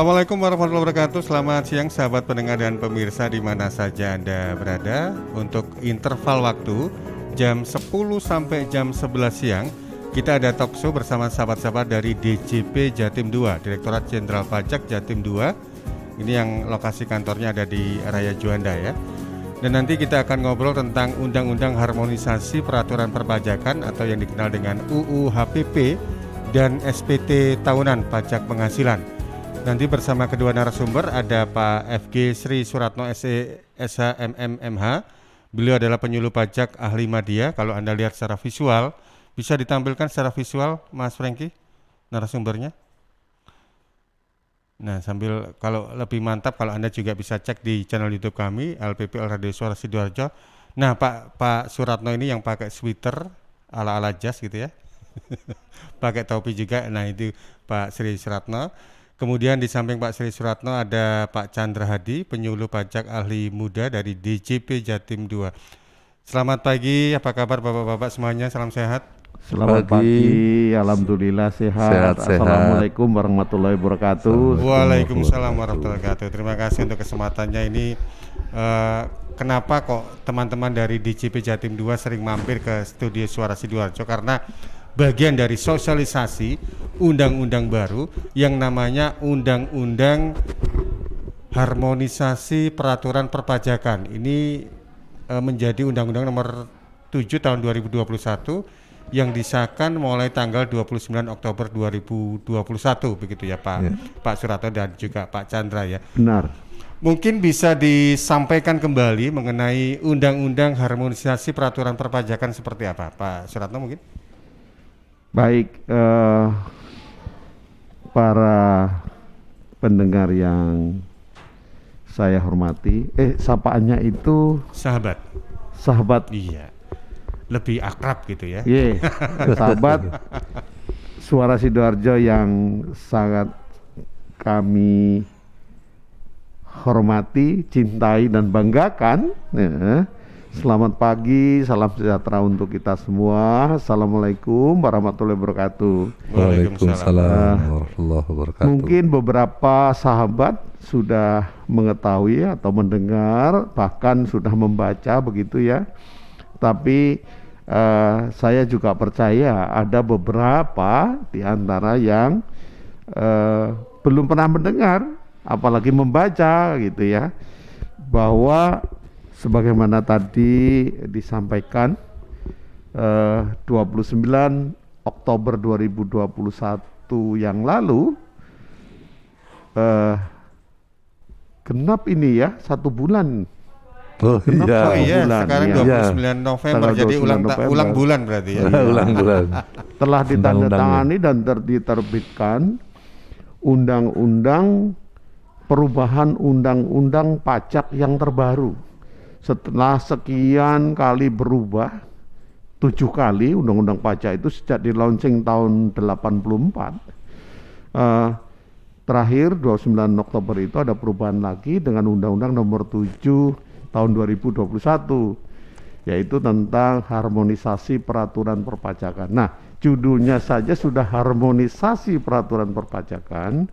Assalamualaikum warahmatullahi wabarakatuh. Selamat siang sahabat pendengar dan pemirsa di mana saja Anda berada. Untuk interval waktu jam 10 sampai jam 11 siang, kita ada talk show bersama sahabat-sahabat dari DJP Jatim 2, Direktorat Jenderal Pajak Jatim 2. Ini yang lokasi kantornya ada di Raya Juanda ya. Dan nanti kita akan ngobrol tentang Undang-Undang Harmonisasi Peraturan Perpajakan atau yang dikenal dengan UU HPP dan SPT Tahunan Pajak Penghasilan. Nanti bersama kedua narasumber ada Pak FG Sri Suratno SE SHMM MH. Beliau adalah penyuluh pajak ahli media. Kalau Anda lihat secara visual, bisa ditampilkan secara visual Mas Franky narasumbernya. Nah, sambil kalau lebih mantap kalau Anda juga bisa cek di channel YouTube kami LPPL Radio Suara Sidoarjo. Nah, Pak Suratno ini yang pakai sweater ala-ala jas gitu ya. Pakai topi juga. Nah, itu Pak Sri Suratno. Kemudian di samping Pak Sri Suratno ada Pak Chandra Hadi, penyuluh pajak ahli muda dari DJP Jatim 2. Selamat pagi, apa kabar Bapak-bapak semuanya? Salam sehat. Selamat pagi, alhamdulillah sehat. Assalamualaikum warahmatullahi wabarakatuh. Waalaikumsalam warahmatullahi wabarakatuh. Terima kasih untuk kesempatannya ini. Kenapa kok teman-teman dari DJP Jatim 2 sering mampir ke studio Suara Sidoarjo? Karena bagian dari sosialisasi undang-undang baru yang namanya Undang-Undang Harmonisasi Peraturan Perpajakan. Ini menjadi Undang-Undang nomor 7 tahun 2021 yang disahkan mulai tanggal 29 Oktober 2021 begitu ya Pak ya. Pak Suratno dan juga Pak Chandra ya. Benar. Mungkin bisa disampaikan kembali mengenai Undang-Undang Harmonisasi Peraturan Perpajakan seperti apa Pak Suratno mungkin? Baik, para pendengar yang saya hormati, sapaannya itu sahabat. Iya, lebih akrab gitu ya. Iya, sahabat Suara Sidoarjo yang sangat kami hormati, cintai dan banggakan. Selamat pagi, salam sejahtera untuk kita semua. Assalamualaikum warahmatullahi wabarakatuh. Waalaikumsalam warahmatullahi wabarakatuh. Mungkin beberapa sahabat sudah mengetahui atau mendengar, bahkan sudah membaca begitu ya. Tapi saya juga percaya ada beberapa di antara yang belum pernah mendengar, apalagi membaca gitu ya, bahwa sebagaimana tadi disampaikan 29 Oktober 2021 yang lalu genap ini ya 1 bulan. Genap bulan. Sekarang ya. 29 November jadi ulang bulan berarti ya. Ulang bulan. Telah ditandatangani dan diterbitkan Undang-Undang Perubahan Undang-Undang Pajak yang terbaru. Setelah sekian kali berubah, 7 kali undang-undang pajak itu sejak di launching tahun 84, terakhir 29 Oktober itu ada perubahan lagi dengan undang-undang nomor 7 tahun 2021, yaitu tentang harmonisasi peraturan perpajakan. Nah, judulnya saja sudah harmonisasi peraturan perpajakan.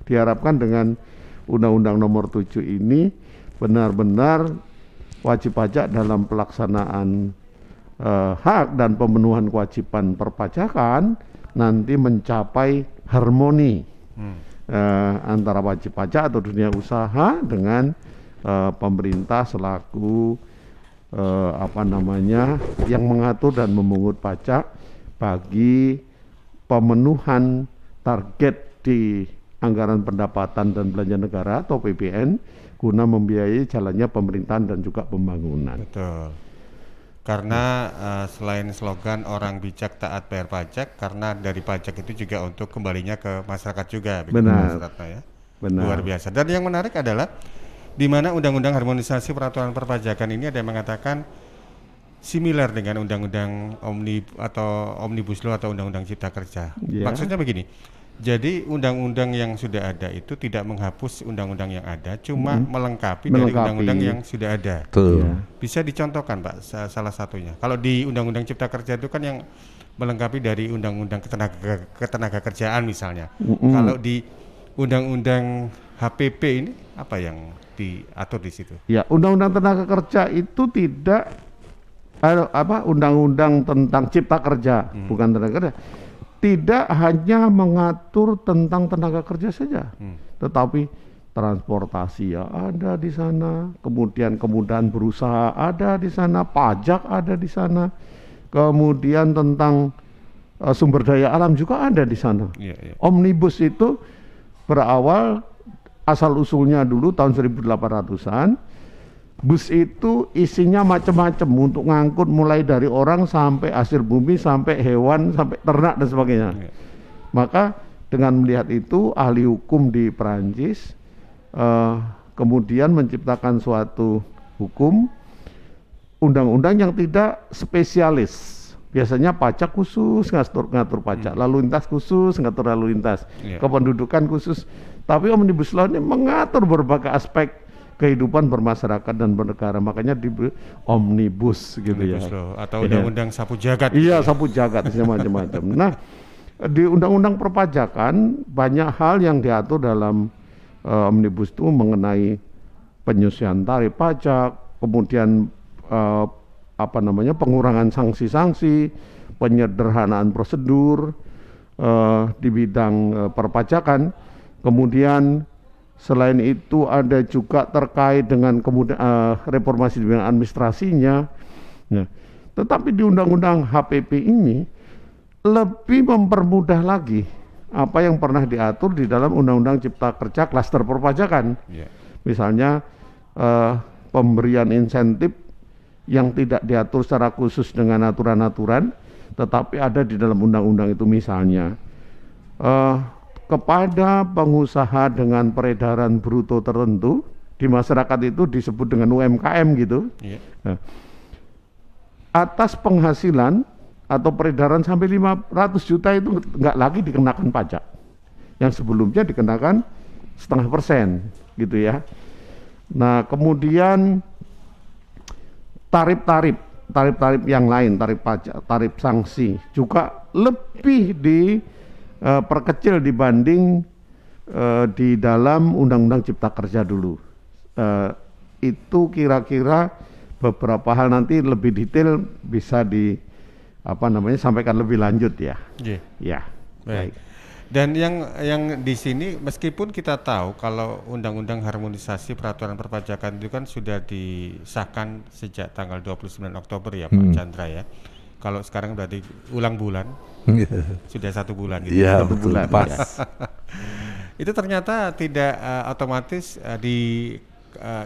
Diharapkan dengan undang-undang nomor 7 ini benar-benar wajib pajak dalam pelaksanaan hak dan pemenuhan kewajiban perpajakan nanti mencapai harmoni antara wajib pajak atau dunia usaha dengan pemerintah selaku yang mengatur dan memungut pajak bagi pemenuhan target di anggaran pendapatan dan belanja negara atau PBN guna membiayai jalannya pemerintahan dan juga pembangunan. Betul. Karena selain slogan orang bijak taat bayar pajak, karena dari pajak itu juga untuk kembalinya ke masyarakat juga. Benar. Ya. Benar. Luar biasa. Dan yang menarik adalah di mana Undang-Undang Harmonisasi Peraturan Perpajakan ini ada yang mengatakan similar dengan Undang-Undang Omnibus Law atau Undang-Undang Cipta Kerja. Yeah. Maksudnya begini. Jadi undang-undang yang sudah ada itu tidak menghapus undang-undang yang ada, cuma melengkapi dari undang-undang yang sudah ada. Betul. Bisa dicontohkan Pak salah satunya. Kalau di Undang-Undang Cipta Kerja itu kan yang melengkapi dari Undang-Undang Ketenaga Kerjaan misalnya. Kalau di undang-undang HPP ini apa yang diatur di situ? Ya, undang-undang tenaga kerja itu tidak undang-undang tentang cipta kerja, bukan tenaga kerja. Tidak hanya mengatur tentang tenaga kerja saja, tetapi transportasi ya ada di sana, kemudian kemudahan berusaha ada di sana, pajak ada di sana, kemudian tentang sumber daya alam juga ada di sana. Omnibus itu berawal asal usulnya dulu tahun 1800-an. Bus itu isinya macam-macam untuk ngangkut mulai dari orang sampai hasil bumi, sampai hewan, sampai ternak dan sebagainya. Maka dengan melihat itu ahli hukum di Perancis kemudian menciptakan suatu hukum undang-undang yang tidak spesialis. Biasanya pajak khusus ngatur pajak, lalu lintas khusus ngatur lalu lintas, kependudukan khusus. Tapi Omnibus Law ini mengatur berbagai aspek kehidupan bermasyarakat dan bernegara, makanya di omnibus gitu Omnibus ya. Law, atau undang-undang sapu jagat. Iya, sapu jagat macam-macam. Nah, di undang-undang perpajakan banyak hal yang diatur dalam omnibus itu mengenai penyusian tarif pajak, kemudian pengurangan sanksi-sanksi, penyederhanaan prosedur di bidang perpajakan, kemudian selain itu ada juga terkait dengan reformasi di bidang administrasinya. Nah, tetapi di undang-undang HPP ini lebih mempermudah lagi apa yang pernah diatur di dalam undang-undang Cipta Kerja klaster perpajakan. Misalnya pemberian insentif yang tidak diatur secara khusus dengan aturan-aturan, tetapi ada di dalam undang-undang itu, misalnya kepada pengusaha dengan peredaran bruto tertentu di masyarakat itu disebut dengan UMKM gitu. Nah, atas penghasilan atau peredaran sampai 500 juta itu nggak lagi dikenakan pajak, yang sebelumnya dikenakan 0,5% gitu ya. Nah, kemudian tarif-tarif yang lain, tarif pajak, tarif sanksi juga lebih perkecil dibanding di dalam Undang-Undang Cipta Kerja dulu. Itu kira-kira beberapa hal nanti lebih detail bisa sampaikan lebih lanjut ya. Ya. Baik. Dan yang di sini meskipun kita tahu kalau Undang-Undang Harmonisasi Peraturan Perpajakan itu kan sudah disahkan sejak tanggal 29 Oktober ya Pak Chandra ya. Kalau sekarang berarti ulang bulan, sudah 1 bulan gitu. Iya, betul, pas. Itu ternyata tidak otomatis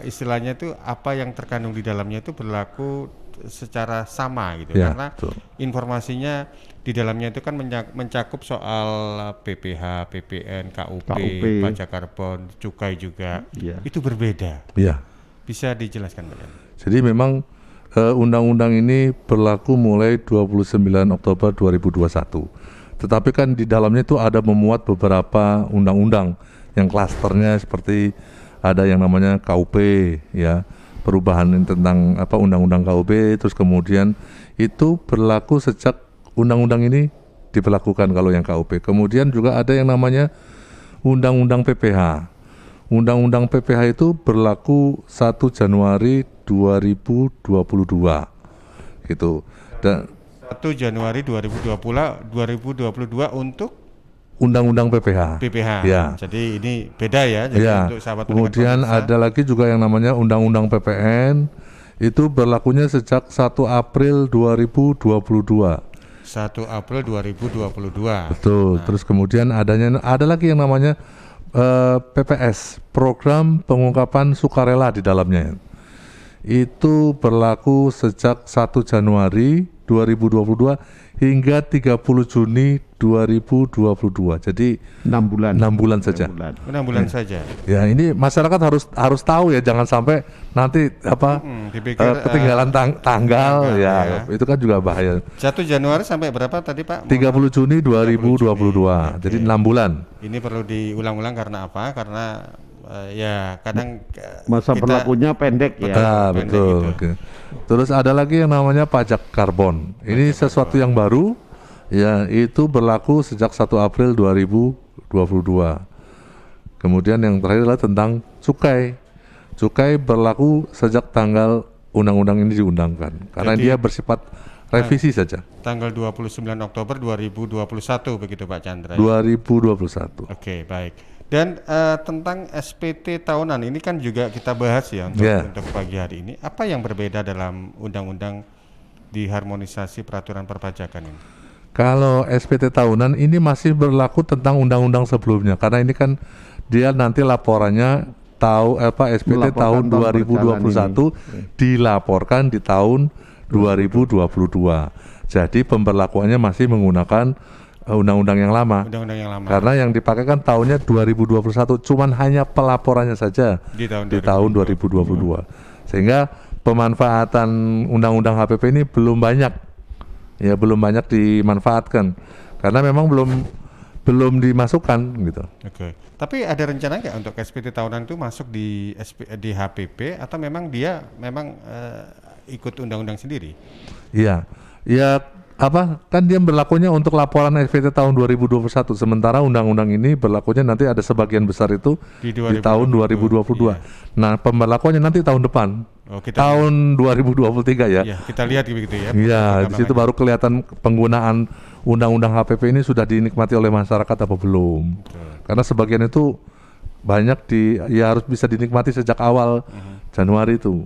istilahnya itu apa yang terkandung di dalamnya itu berlaku secara sama gitu ya, karena informasinya di dalamnya itu kan mencakup soal PPH, PPN, KUP, pajak karbon, cukai juga. Itu berbeda. Bisa dijelaskan Pak? Jadi memang undang-undang ini berlaku mulai 29 Oktober 2021. Tetapi kan di dalamnya itu ada memuat beberapa undang-undang yang klasternya seperti ada yang namanya KUP ya, perubahan tentang undang-undang KUP, terus kemudian itu berlaku sejak undang-undang ini diberlakukan kalau yang KUP. Kemudian juga ada yang namanya undang-undang PPH. Undang-undang PPH itu berlaku 1 Januari 2022 gitu. Dan 1 Januari 2022 untuk Undang-Undang PPH. Ya. Jadi ini beda ya. Jadi untuk sahabat kemudian ada lagi juga yang namanya Undang-Undang PPN, itu berlakunya sejak 1 April 2022. 1 April 2022. Betul. Terus kemudian ada lagi yang namanya PPS, Program Pengungkapan Sukarela di dalamnya. Itu berlaku sejak 1 Januari 2022 hingga 30 Juni 2022. Jadi 6 bulan saja. 6 bulan saja. Ya, ini masyarakat harus tahu ya, jangan sampai nanti ketinggalan tanggal ya. Itu kan juga bahaya. 1 Januari sampai berapa tadi Pak? 30 Juni 2022. Jadi 6 bulan. Ini perlu diulang-ulang karena apa? Karena kadang masa berlakunya pendek ya. Betul. Gitu. Terus ada lagi yang namanya pajak karbon. Ini sesuatu yang baru ya, itu berlaku sejak 1 April 2022. Kemudian yang terakhir adalah tentang cukai. Cukai berlaku sejak tanggal undang-undang ini diundangkan, karena Jadi, dia bersifat revisi saja. Tanggal 29 Oktober 2021 begitu Pak Chandra. 2021. Oke, baik. Dan tentang SPT tahunan ini kan juga kita bahas ya untuk pagi hari ini. Apa yang berbeda dalam undang-undang di harmonisasi peraturan perpajakan ini? Kalau SPT tahunan ini masih berlaku tentang undang-undang sebelumnya, karena ini kan dia nanti laporannya SPT tahun 2021 dilaporkan di tahun 2022. Jadi pemberlakuannya masih menggunakan undang-undang yang lama. Undang-undang yang lama. Karena yang dipakai kan tahunnya 2021, cuman hanya pelaporannya saja di tahun 2022. Sehingga pemanfaatan undang-undang HPP ini belum banyak. Ya, belum banyak dimanfaatkan. Karena memang belum dimasukkan gitu. Oke. Tapi ada rencana nggak untuk SPT tahunan itu masuk di HPP atau memang dia ikut undang-undang sendiri? Iya. Ya kan dia berlakunya untuk laporan SPT tahun 2021, sementara undang-undang ini berlakunya nanti ada sebagian besar itu di tahun 2022. Iya. Nah, pemberlakuannya nanti tahun depan. Tahun 2023 ya. Iya, kita lihat begitu ya. Iya, di situ baru kelihatan penggunaan undang-undang HPP ini sudah dinikmati oleh masyarakat apa belum. Karena sebagian itu banyak harus bisa dinikmati sejak awal Januari itu.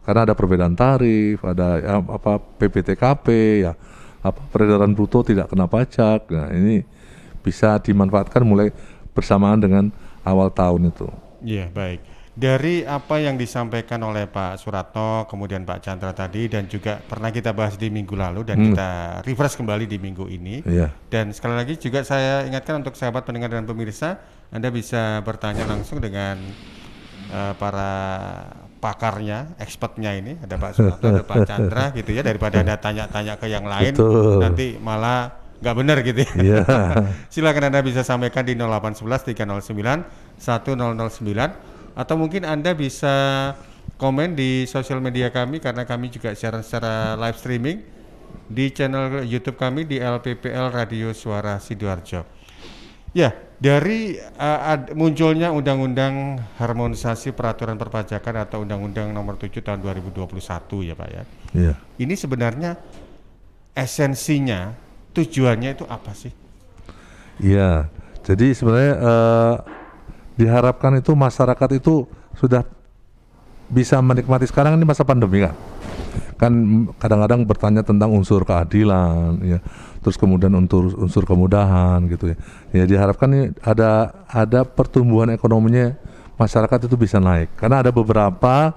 Karena ada perbedaan tarif, ada PPTKP ya, peredaran bruto tidak kena pajak. Nah, ini bisa dimanfaatkan mulai bersamaan dengan awal tahun itu. Iya, baik. Dari apa yang disampaikan oleh Pak Suratno, kemudian Pak Chandra tadi, dan juga pernah kita bahas di minggu lalu dan kita refresh kembali di minggu ini. Dan sekali lagi juga saya ingatkan untuk sahabat pendengar dan pemirsa, Anda bisa bertanya langsung dengan para pakarnya, expertnya ini, ada Pak Suratno, ada Pak Chandra gitu ya, daripada Anda tanya-tanya ke yang lain, nanti malah nggak benar gitu ya. Silakan Anda bisa sampaikan di 0811 309 1009. Atau mungkin Anda bisa komen di sosial media kami, karena kami juga siaran secara live streaming di channel YouTube kami di LPPL Radio Suara Sidoarjo. Ya, dari munculnya Undang-Undang Harmonisasi Peraturan Perpajakan atau Undang-Undang Nomor 7 Tahun 2021 ya Pak ya. Iya. Ini sebenarnya esensinya, tujuannya itu apa sih? Iya, jadi sebenarnya diharapkan itu masyarakat itu sudah bisa menikmati. Sekarang ini masa pandemi kan kadang-kadang bertanya tentang unsur keadilan ya, terus kemudian unsur kemudahan gitu ya. Ya diharapkan ini ada pertumbuhan ekonominya, masyarakat itu bisa naik, karena ada beberapa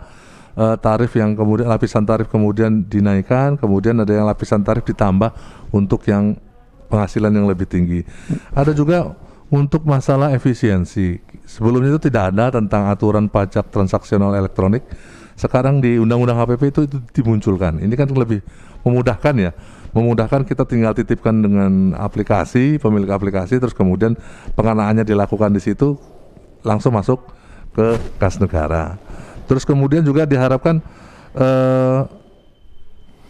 tarif yang kemudian lapisan tarif kemudian dinaikkan, kemudian ada yang lapisan tarif ditambah untuk yang penghasilan yang lebih tinggi. Ada juga untuk masalah efisiensi. Sebelumnya itu tidak ada tentang aturan pajak transaksional elektronik. Sekarang di Undang-Undang HPP itu dimunculkan. Ini kan lebih memudahkan ya. Memudahkan, kita tinggal titipkan dengan aplikasi, pemilik aplikasi, terus kemudian pengenaannya dilakukan di situ, langsung masuk ke kas negara. Terus kemudian juga diharapkan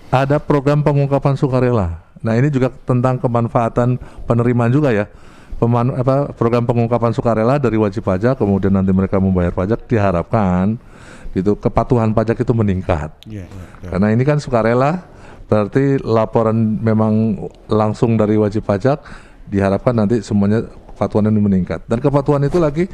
ada program pengungkapan sukarela. Nah, ini juga tentang kemanfaatan penerimaan juga ya. Program pengungkapan sukarela dari wajib pajak, kemudian nanti mereka membayar pajak, diharapkan gitu kepatuhan pajak itu meningkat. Karena ini kan sukarela, berarti laporan memang langsung dari wajib pajak, diharapkan nanti semuanya kepatuhan ini meningkat. Dan kepatuhan itu lagi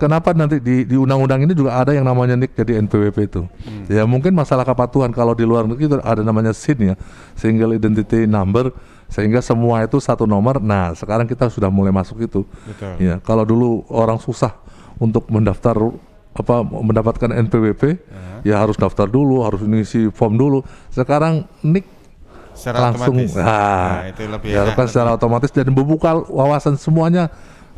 kenapa nanti di undang-undang ini juga ada yang namanya NIK, jadi NPWP itu. Ya mungkin masalah kepatuhan kalau di luar negeri itu ada namanya SIN ya, Single Identity Number, sehingga semua itu satu nomor. Nah, sekarang kita sudah mulai masuk itu. Betul. Ya, kalau dulu orang susah untuk mendapatkan NPWP, ya harus daftar dulu, harus ngisi form dulu. Sekarang NIK secara langsung otomatis. Itu lebih diharapkan secara otomatis dan membuka wawasan semuanya.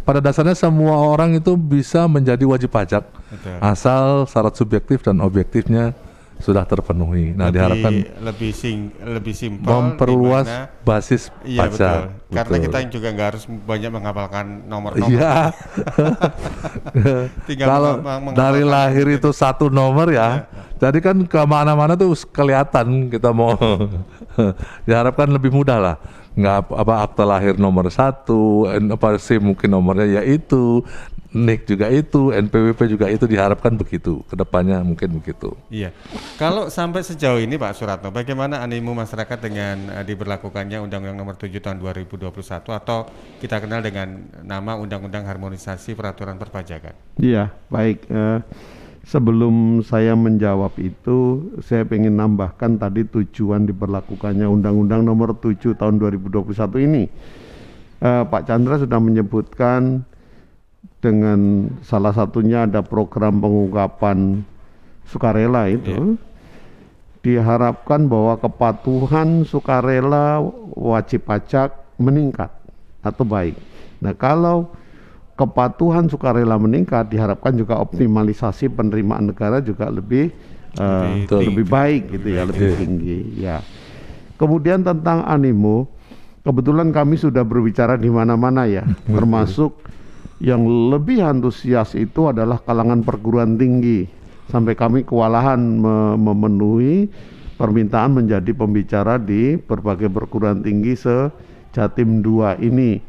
Pada dasarnya semua orang itu bisa menjadi wajib pajak. Betul. Asal syarat subjektif dan objektifnya sudah terpenuhi. Nah, diharapkan lebih simpel, memperluas basis pajak. Betul. Karena kita juga nggak harus banyak menghafalkan nomor-nomor. Iya. Kalau dari lahir itu satu nomor ya. Jadi kan kemana-mana tuh kelihatan kita mau. Diharapkan lebih mudah lah. nggak apa akta lahir nomor 1, apa SIM mungkin nomornya ya itu, NIK juga itu, NPWP juga itu, diharapkan begitu kedepannya, mungkin begitu. Iya. Kalau sampai sejauh ini Pak Suratno, bagaimana animo masyarakat dengan diberlakukannya Undang-Undang Nomor 7 Tahun 2021 atau kita kenal dengan nama Undang-Undang Harmonisasi Peraturan Perpajakan? Iya, baik. Sebelum saya menjawab itu, saya ingin nambahkan tadi tujuan diberlakukannya Undang-Undang Nomor 7 Tahun 2021 ini. Pak Chandra sudah menyebutkan dengan salah satunya ada program pengungkapan sukarela itu. Diharapkan bahwa kepatuhan sukarela wajib pajak meningkat atau baik. Nah, kalau kepatuhan sukarela meningkat, diharapkan juga optimalisasi penerimaan negara juga lebih baik gitu ya, lebih tinggi ya. Kemudian tentang animo, kebetulan kami sudah berbicara di mana-mana ya, termasuk yang lebih antusias itu adalah kalangan perguruan tinggi, sampai kami kewalahan memenuhi permintaan menjadi pembicara di berbagai perguruan tinggi se-Jatim 2 ini.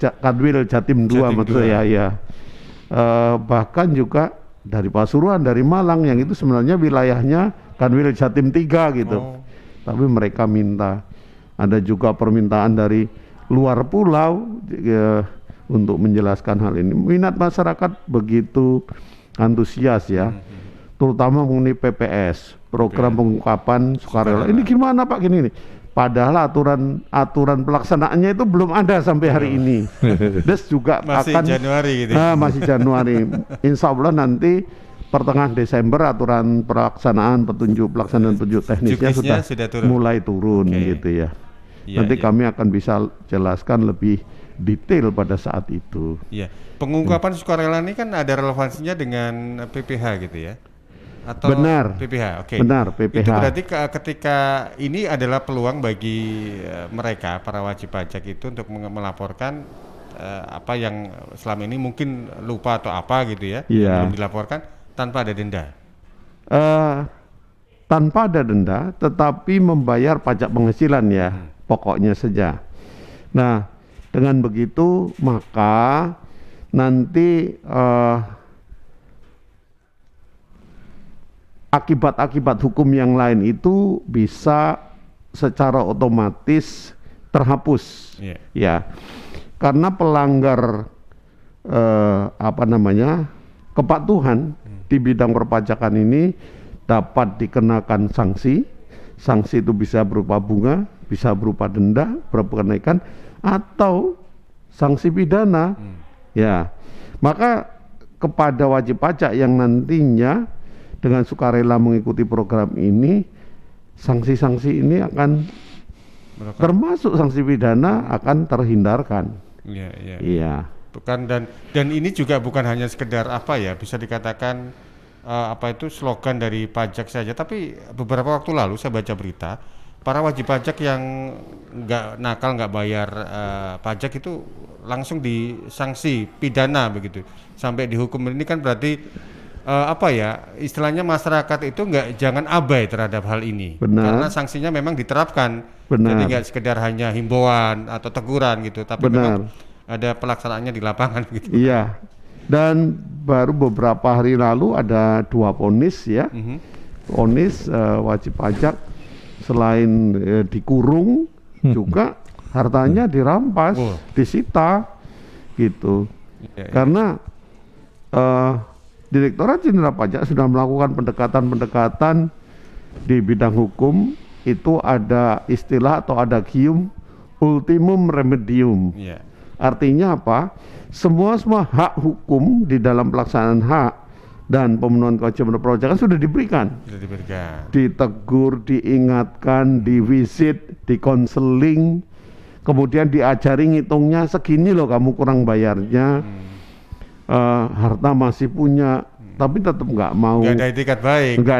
Kadwil Jatim 2 maksud saya ya. Bahkan juga dari Pasuruan, dari Malang, yang itu sebenarnya wilayahnya Kanwil Jatim 3 gitu. Tapi mereka minta. Ada juga permintaan dari luar pulau untuk menjelaskan hal ini. Minat masyarakat begitu antusias ya. Terutama mengenai PPS, program pengungkapan sukarela. Ini gimana Pak gini nih? Padahal aturan pelaksanaannya itu belum ada sampai hari ini. Des juga masih akan Januari gitu. Masih Januari. Insya Allah nanti pertengahan Desember aturan pelaksanaan pelaksanaan petunjuk teknisnya sudah mulai turun gitu ya. Nanti kami akan bisa jelaskan lebih detail pada saat itu. Iya. Pengungkapan sukarela ini kan ada relevansinya dengan PPh gitu ya? Atau benar. PPh, oke. Benar, PPh. Itu berarti ketika ini adalah peluang bagi mereka para wajib pajak itu untuk melaporkan apa yang selama ini mungkin lupa atau apa gitu ya, yang belum dilaporkan tanpa ada denda. Tanpa ada denda, tetapi membayar pajak penghasilan ya, pokoknya saja. Nah, dengan begitu maka nanti akibat-akibat hukum yang lain itu bisa secara otomatis terhapus, ya, karena pelanggar kepatuhan di bidang perpajakan ini dapat dikenakan sanksi. Sanksi itu bisa berupa bunga, bisa berupa denda, berupa kenaikan, atau sanksi pidana. Ya, maka kepada wajib pajak yang nantinya dengan sukarela mengikuti program ini, sanksi-sanksi ini akan termasuk sanksi pidana akan terhindarkan. Iya. Bukan dan ini juga bukan hanya sekedar apa ya, bisa dikatakan slogan dari pajak saja, tapi beberapa waktu lalu saya baca berita para wajib pajak yang nggak nakal, nggak bayar pajak itu langsung disanksi pidana begitu sampai dihukum. Ini kan berarti istilahnya masyarakat itu jangan abai terhadap hal ini. Benar. Karena sanksinya memang diterapkan. Benar. Jadi nggak sekedar hanya himbauan atau teguran gitu, tapi memang ada pelaksanaannya di lapangan gitu. Iya. Dan baru beberapa hari lalu ada 2 vonis ya. Vonis wajib pajak selain dikurung juga hartanya dirampas, disita gitu. Karena Direktorat Jenderal Pajak sudah melakukan pendekatan-pendekatan di bidang hukum. Itu ada istilah atau ada gium ultimum remedium. Artinya apa? Semua hak hukum di dalam pelaksanaan hak dan pemenuhan kewajiban perpajakan sudah diberikan. Ditegur, diingatkan, divisit, dikonseling, kemudian diajari ngitungnya segini loh kamu kurang bayarnya. Harta masih punya, tapi tetap nggak mau. Nggak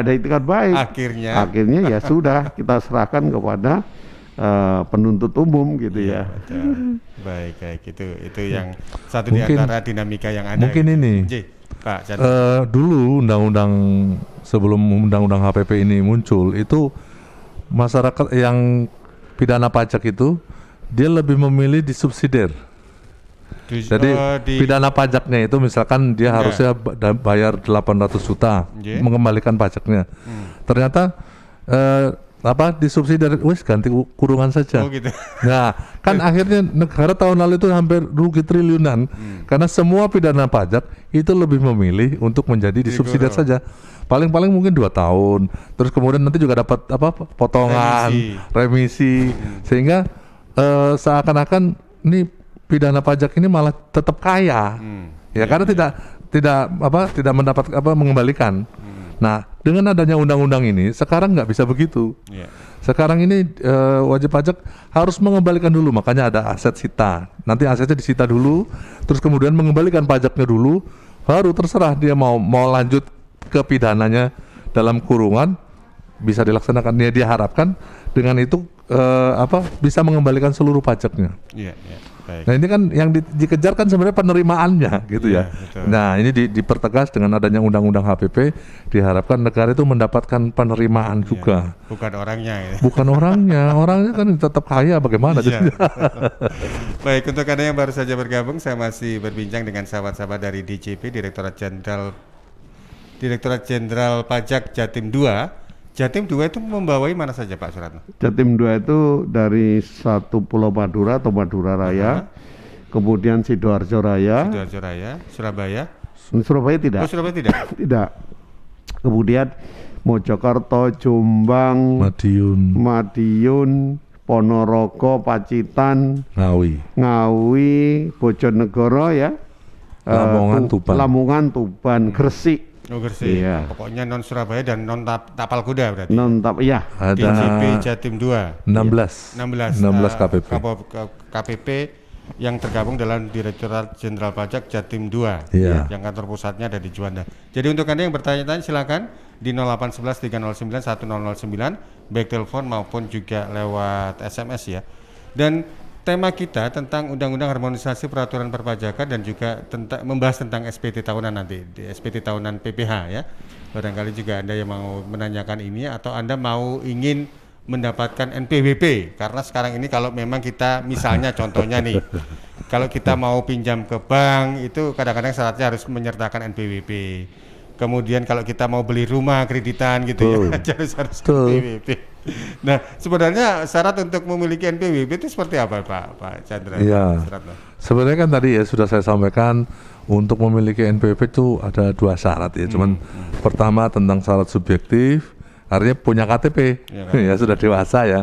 ada itikat baik. Akhirnya ya sudah kita serahkan kepada penuntut umum gitu ya. Betul. Baik itu yang satu di antara dinamika yang ada. Mungkin gitu. Ini Pak dulu sebelum undang-undang HPP ini muncul itu masyarakat yang pidana pajak itu dia lebih memilih di subsidiar. Jadi pidana pajaknya itu misalkan dia harusnya bayar 800 juta mengembalikan pajaknya. Ternyata disubsidi wis ganti kurungan saja. Oh gitu. Nah, kan akhirnya negara tahun lalu itu hampir rugi triliunan karena semua pidana pajak itu lebih memilih untuk menjadi disubsidi saja. Paling-paling mungkin 2 tahun. Terus kemudian nanti juga dapat potongan, remisi. Sehingga seakan-akan ini pidana pajak ini malah tetap kaya. Ya karena tidak mendapat mengembalikan. Nah, dengan adanya undang-undang ini sekarang nggak bisa begitu. Sekarang ini wajib pajak harus mengembalikan dulu, makanya ada aset sita. Nanti asetnya disita dulu, terus kemudian mengembalikan pajaknya dulu, baru terserah dia mau lanjut ke pidananya dalam kurungan, bisa dilaksanakan. Dia harapkan dengan itu bisa mengembalikan seluruh pajaknya. Baik. Nah ini kan yang dikejar kan sebenarnya penerimaannya gitu ya. Betul. Nah ini dipertegas dengan adanya undang-undang HPP, diharapkan negara itu mendapatkan penerimaan juga. Bukan orangnya ya. Bukan orangnya kan tetap kaya bagaimana. Baik, untuk Anda yang baru saja bergabung, saya masih berbincang dengan sahabat-sahabat dari DJP, Direktorat Jenderal Pajak Jatim 2. Jatim 2 itu membawai mana saja Pak Suratno? Jatim 2 itu dari satu Pulau Madura atau Madura Raya, kemudian Sidoarjo Raya, Surabaya. Surabaya tidak. Oh, Surabaya tidak. Tidak. Kemudian Mojokerto, Jombang, Madiun, Ponorogo, Pacitan, Ngawi, Bojonegoro ya, Lamongan, Tuban, Gresik. Oh Gresik. Iya. Pokoknya non Surabaya dan non Tapal Kuda berarti. Iya. Ada DJP Jatim 2. 16 KPP. KPP yang tergabung dalam Direktorat Jenderal Pajak Jatim 2. Iya. Yang kantor pusatnya ada di Juanda. Jadi untuk Anda yang bertanya-tanya silakan di 0811 309 1009 baik telepon maupun juga lewat SMS ya. Dan tema kita tentang Undang-Undang Harmonisasi Peraturan Perpajakan dan juga membahas tentang SPT tahunan nanti, di SPT tahunan PPH ya. Barangkali juga Anda yang mau menanyakan ini atau Anda mau ingin mendapatkan NPWP, karena sekarang ini kalau memang kita misalnya contohnya nih, kalau kita mau pinjam ke bank itu kadang-kadang syaratnya harus menyertakan NPWP. Kemudian kalau kita mau beli rumah kreditan gitu ya, harus NPWP. Nah, sebenarnya syarat untuk memiliki NPWP itu seperti apa Pak Chandra? Iya. Sebenarnya kan tadi ya sudah saya sampaikan untuk memiliki NPWP itu ada 2 syarat ya. Cuman pertama tentang syarat subjektif, artinya punya KTP, ya sudah dewasa ya.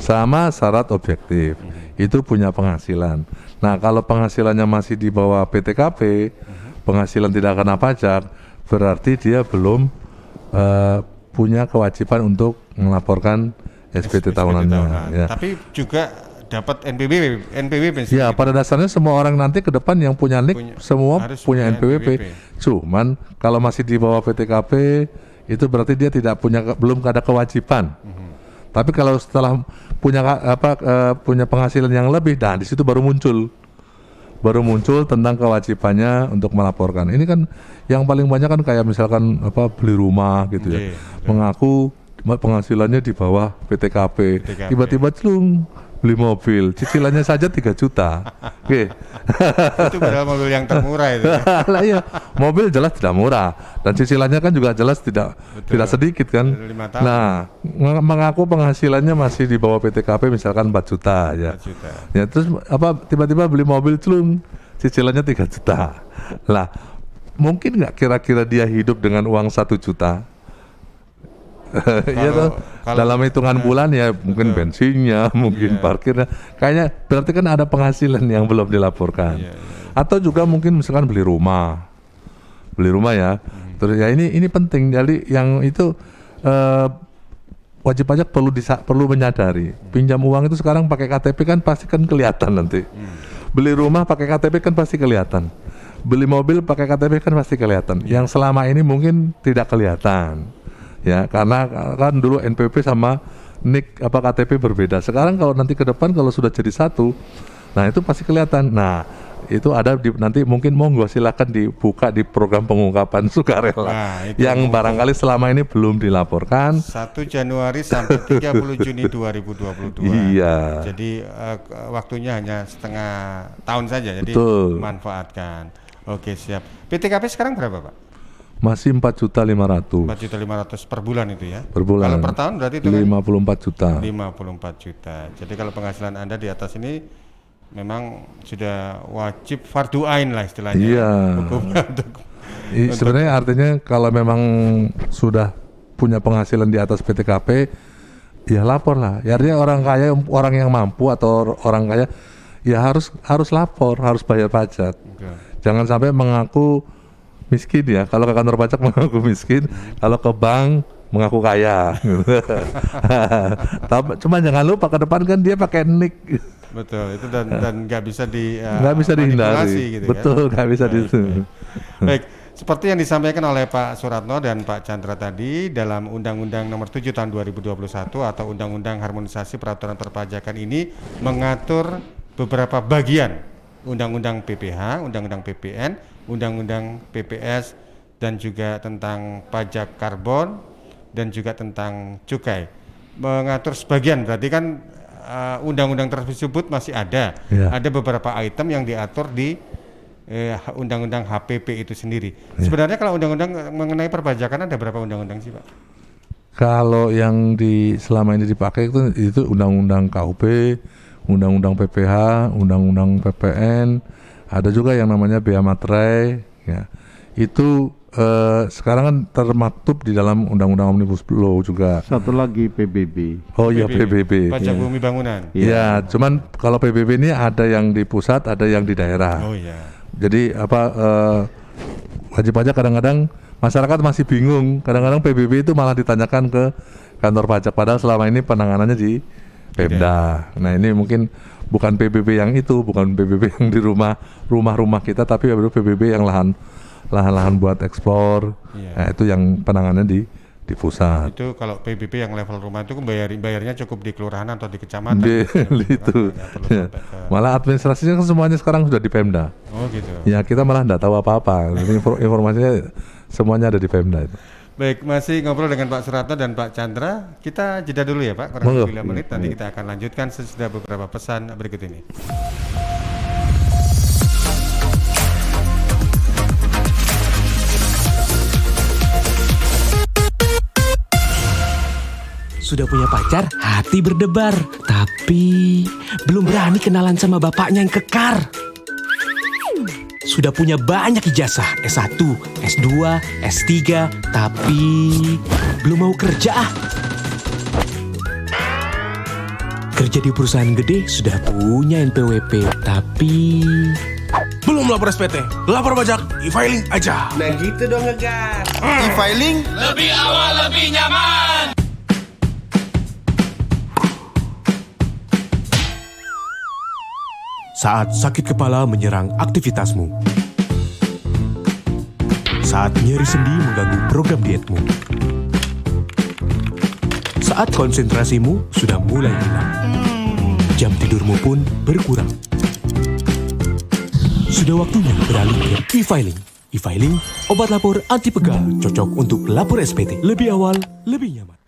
Sama syarat objektif, itu punya penghasilan. Nah, kalau penghasilannya masih di bawah PTKP, penghasilan tidak kena pajak, berarti dia belum punya kewajiban untuk melaporkan SPT tahunannya. Ya. Tapi juga dapat NPWP. Ya, pada dasarnya semua orang nanti ke depan yang punya NIK semua punya NPWP. Cuman kalau masih di bawah PTKP itu berarti dia belum ada kewajiban. Tapi kalau setelah punya penghasilan yang lebih, nah di situ baru muncul tentang kewajibannya untuk melaporkan. Ini kan yang paling banyak kan kayak misalkan beli rumah gitu ya. Mengaku penghasilannya di bawah PTKP. Tiba-tiba beli mobil, cicilannya saja 3 juta. Oke. Itu padahal mobil yang termurah itu. Lah iya, mobil jelas tidak murah dan cicilannya kan juga jelas tidak sedikit kan. Nah, mengaku penghasilannya masih di bawah PTKP misalkan 4 juta ya. 4 juta. Ya terus tiba-tiba beli mobil cicilannya 3 juta. Lah, mungkin nggak kira-kira dia hidup dengan uang 1 juta? Kalau dalam hitungan bulan ya mungkin bensinnya, mungkin parkirnya, kayaknya berarti kan ada penghasilan yang belum dilaporkan. Atau juga mungkin misalkan beli rumah ya. Terus ya ini penting. Jadi yang itu wajib pajak perlu menyadari. Pinjam uang itu sekarang pakai KTP kan pasti kan kelihatan nanti. Beli rumah pakai KTP kan pasti kelihatan. Beli mobil pakai KTP kan pasti kelihatan. Yang selama ini mungkin tidak kelihatan. Ya, karena kan dulu NPWP sama NIK KTP berbeda. Sekarang kalau nanti ke depan kalau sudah jadi satu, nah itu pasti kelihatan. Nah, itu ada nanti mungkin monggo silakan dibuka di program pengungkapan sukarela Nah, itu yang barangkali selama ini belum dilaporkan. 1 Januari sampai 30 Juni 2022. Iya. Jadi waktunya hanya setengah tahun saja. Jadi Betul. manfaatkan. Oke, siap. PTKP sekarang berapa, Pak? Masih 4.500.000 4.500.000 per bulan itu ya. per bulan. Kalau per tahun berarti itu kan 54 juta. 54 juta. Jadi kalau penghasilan Anda di atas ini memang sudah wajib fardu ain lah istilahnya. Iya. Hukumnya untuk Sebenarnya artinya kalau memang sudah punya penghasilan di atas PTKP, ya lapor lah. Ya artinya orang kaya, orang yang mampu atau orang kaya, ya harus lapor, harus bayar pajak. Oke. Jangan sampai mengaku miskin ya. Kalau ke kantor pajak mengaku miskin, kalau ke bank mengaku kaya. Cuma jangan lupa ke depan kan dia pakai nik. Betul, itu dan nggak bisa Nggak bisa dihindari. manipulasi gitu Betul, kan. nggak bisa Baik, gitu. Baik, seperti yang disampaikan oleh Pak Suratno dan Pak Chandra tadi dalam Undang-Undang Nomor 7 Tahun 2021 atau Undang-Undang Harmonisasi Peraturan Perpajakan ini mengatur beberapa bagian Undang-Undang PPH, Undang-Undang PPN, Undang-Undang PPS dan juga tentang pajak karbon dan juga tentang cukai. Mengatur sebagian berarti kan undang-undang tersebut masih ada. Ya. Ada beberapa item yang diatur di undang-undang HPP itu sendiri. Ya. Sebenarnya kalau undang-undang mengenai perpajakan ada berapa undang-undang sih, Pak? Kalau yang selama ini dipakai itu undang-undang KUP, undang-undang PPH, undang-undang PPN, ada juga yang namanya bea materai, ya. Itu sekarang kan termaktub di dalam undang-undang Omnibus Law juga. Satu lagi PBB. Oh iya PBB. Pajak Ya. bumi bangunan. Ya, cuman kalau PBB ini ada yang di pusat, ada yang di daerah. Oh iya. Jadi wajib pajak kadang-kadang masyarakat masih bingung. Kadang-kadang PBB itu malah ditanyakan ke kantor pajak padahal selama ini penanganannya di Pemda. Nah, ini mungkin bukan PBB yang itu, bukan PBB yang di rumah-rumah kita, tapi PBB yang lahan-lahan buat ekspor. Iya. Nah, itu yang penanganannya di pusat. Itu kalau PBB yang level rumah itu kan bayarnya cukup di kelurahan atau di kecamatan. Itu. Nggak perlu Ya. sampai ke- Malah administrasinya kan semuanya sekarang sudah di Pemda. Oh gitu. Ya, kita malah tidak tahu apa-apa. Jadi informasinya semuanya ada di Pemda itu. Baik, masih ngobrol dengan Pak Suratno dan Pak Chandra. Kita jeda dulu ya, Pak, kurang Monggo. lebih 5 menit. Nanti kita akan lanjutkan sesudah beberapa pesan berikut ini. Sudah punya pacar, hati berdebar. Tapi belum berani kenalan sama bapaknya yang kekar. Sudah punya banyak ijazah, S1, S2, S3, tapi belum mau kerja. Kerja di perusahaan gede sudah punya NPWP, tapi belum lapor SPT, lapor pajak, e-filing aja. Nah gitu dong ngegas. E-filing Lebih awal, lebih nyaman. Saat sakit kepala menyerang aktivitasmu. Saat nyeri sendi mengganggu program dietmu. Saat konsentrasimu sudah mulai hilang. Jam tidurmu pun berkurang. Sudah waktunya beralih ke e-filing. E-filing, obat lapor anti pegal, cocok untuk lapor SPT. Lebih awal, lebih nyaman.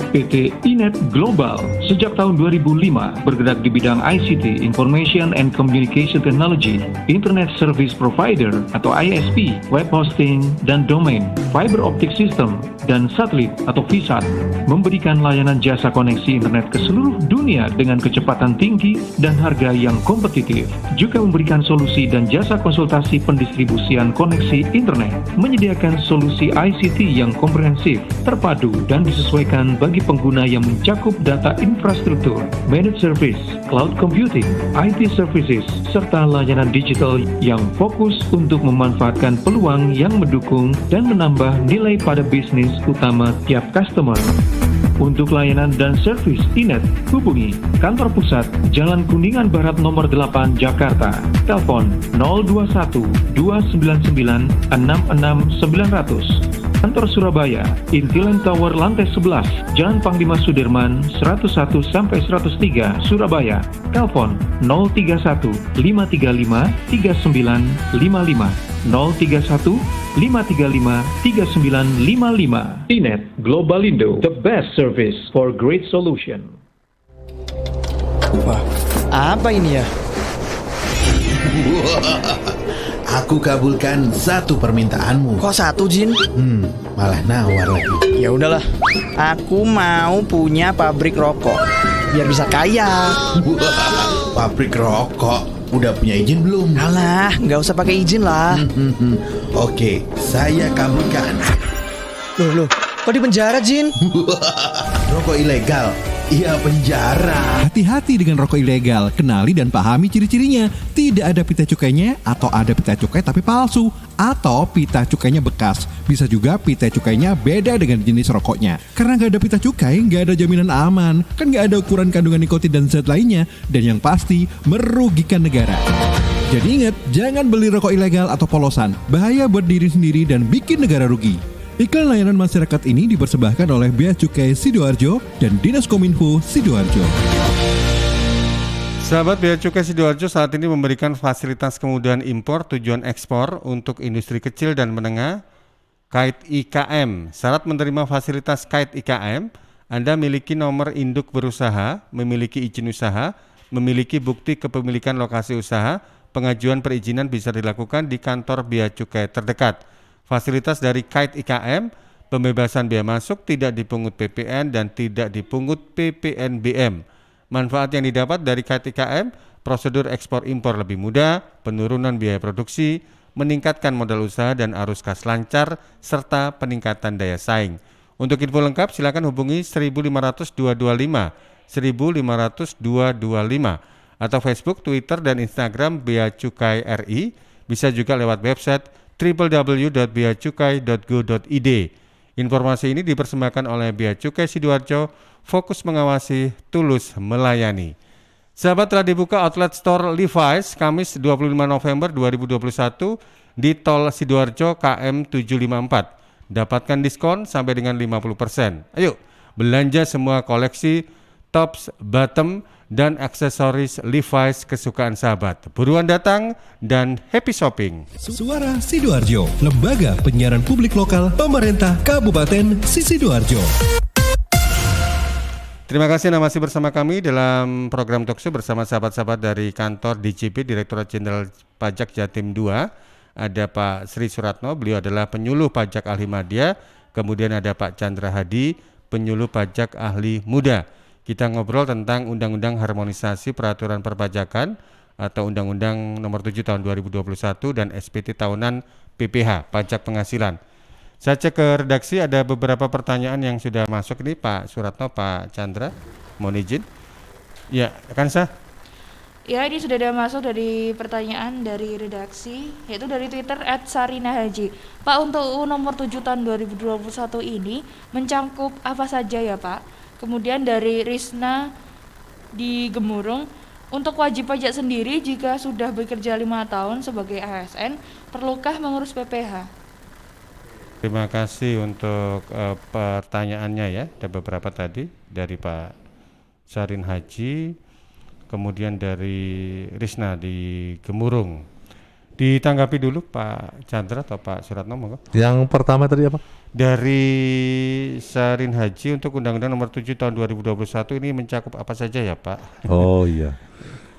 PT Inet Global sejak tahun 2005 bergerak di bidang ICT, Information and Communication Technology, Internet Service Provider atau ISP, web hosting, dan domain, fiber optic system, dan satelit atau VSAT, memberikan layanan jasa koneksi internet ke seluruh dunia dengan kecepatan tinggi dan harga yang kompetitif. Juga memberikan solusi dan jasa konsultasi pendistribusian koneksi internet, menyediakan solusi ICT yang komprehensif, terpadu, dan disesuaikan bagi pengguna yang mencakup data infrastruktur, managed service, cloud computing, IT services, serta layanan digital yang fokus untuk memanfaatkan peluang yang mendukung dan menambah nilai pada bisnis utama tiap customer. Untuk layanan dan servis Inet, hubungi kantor pusat Jalan Kuningan Barat nomor 8 Jakarta. Telepon 021 299 66 900. Kantor Surabaya, Intiland Tower lantai 11, Jalan Jalan Panglima Sudirman 101-103 Surabaya. Telepon 031 535 3955 031 535 3955. Inet Globalindo, the best service for great solution. Wah, apa ini ya? Aku kabulkan satu permintaanmu. Kok satu, Jin? Malah nawar lagi. Ya udahlah, aku mau punya pabrik rokok biar bisa kaya. Pabrik rokok, udah punya izin belum? Alah, nggak usah pakai izin lah. Oke, saya kabulkan. Loh, kok di penjara, Jin? Rokok ilegal, iya penjara. Hati-hati dengan rokok ilegal, kenali dan pahami ciri-cirinya. Tidak ada pita cukainya, atau ada pita cukai tapi palsu, atau pita cukainya bekas. Bisa juga pita cukainya beda dengan jenis rokoknya. Karena nggak ada pita cukai, nggak ada jaminan aman. Kan nggak ada ukuran kandungan nikotin dan zat lainnya. Dan yang pasti, merugikan negara. Jadi ingat, jangan beli rokok ilegal atau polosan. Bahaya buat diri sendiri dan bikin negara rugi. Iklan layanan masyarakat ini dipersembahkan oleh Bea Cukai Sidoarjo dan Dinas Kominfo Sidoarjo. Sahabat Bea Cukai Sidoarjo saat ini memberikan fasilitas kemudahan impor tujuan ekspor untuk industri kecil dan menengah kait IKM. Syarat menerima fasilitas kait IKM, Anda miliki nomor induk berusaha, memiliki izin usaha, memiliki bukti kepemilikan lokasi usaha. Pengajuan perizinan bisa dilakukan di kantor Bea Cukai terdekat. Fasilitas dari kait IKM, pembebasan biaya masuk, tidak dipungut PPN dan tidak dipungut PPNBM. Manfaat yang didapat dari kait IKM, prosedur ekspor impor lebih mudah, penurunan biaya produksi, meningkatkan modal usaha dan arus kas lancar, serta peningkatan daya saing. Untuk info lengkap silakan hubungi 155 225 155 225 atau Facebook, Twitter, dan Instagram Bea Cukai RI. Bisa juga lewat website www.beacukai.go.id. Informasi ini dipersembahkan oleh Bea Cukai Sidoarjo, fokus mengawasi, tulus melayani. Sahabat, telah dibuka outlet store Levi's Kamis 25 November 2021 di Tol Sidoarjo KM 754. Dapatkan diskon sampai dengan 50%. Ayo, belanja semua koleksi tops, bottom, dan aksesoris Levi's kesukaan sahabat. Buruan datang dan happy shopping. Suara Sidoarjo, lembaga penyiaran publik lokal pemerintah Kabupaten Sidoarjo. Terima kasih Anda masih bersama kami dalam program Talkshow bersama sahabat-sahabat dari kantor DJP, Direktorat Jenderal Pajak Jatim 2. Ada Pak Sri Suratno, beliau adalah penyuluh pajak ahli madya. Kemudian ada Pak Chandra Hadi, penyuluh pajak ahli muda. Kita ngobrol tentang Undang-Undang Harmonisasi Peraturan Perpajakan atau Undang-Undang Nomor 7 Tahun 2021 dan SPT Tahunan PPH, Pajak Penghasilan. Saya cek ke redaksi, ada beberapa pertanyaan yang sudah masuk nih Pak Suratno, Pak Chandra, mohon izin. Ya, kan sah? Ya, ini sudah ada masuk dari pertanyaan dari redaksi, yaitu dari Twitter @sarinahaji. Pak, untuk UU Nomor 7 Tahun 2021 ini mencangkup apa saja ya Pak? Kemudian dari Risna di Gemurung, untuk wajib pajak sendiri jika sudah bekerja 5 tahun sebagai ASN, perlukah mengurus PPH? Terima kasih untuk pertanyaannya ya. Ada beberapa tadi dari Pak Sarin Haji, kemudian dari Risna di Gemurung. Ditanggapi dulu Pak Chandra atau Pak Suratno, monggo. Yang pertama tadi apa? Dari Sarin Haji, untuk Undang-Undang Nomor 7 Tahun 2021 ini mencakup apa saja ya Pak? Oh iya,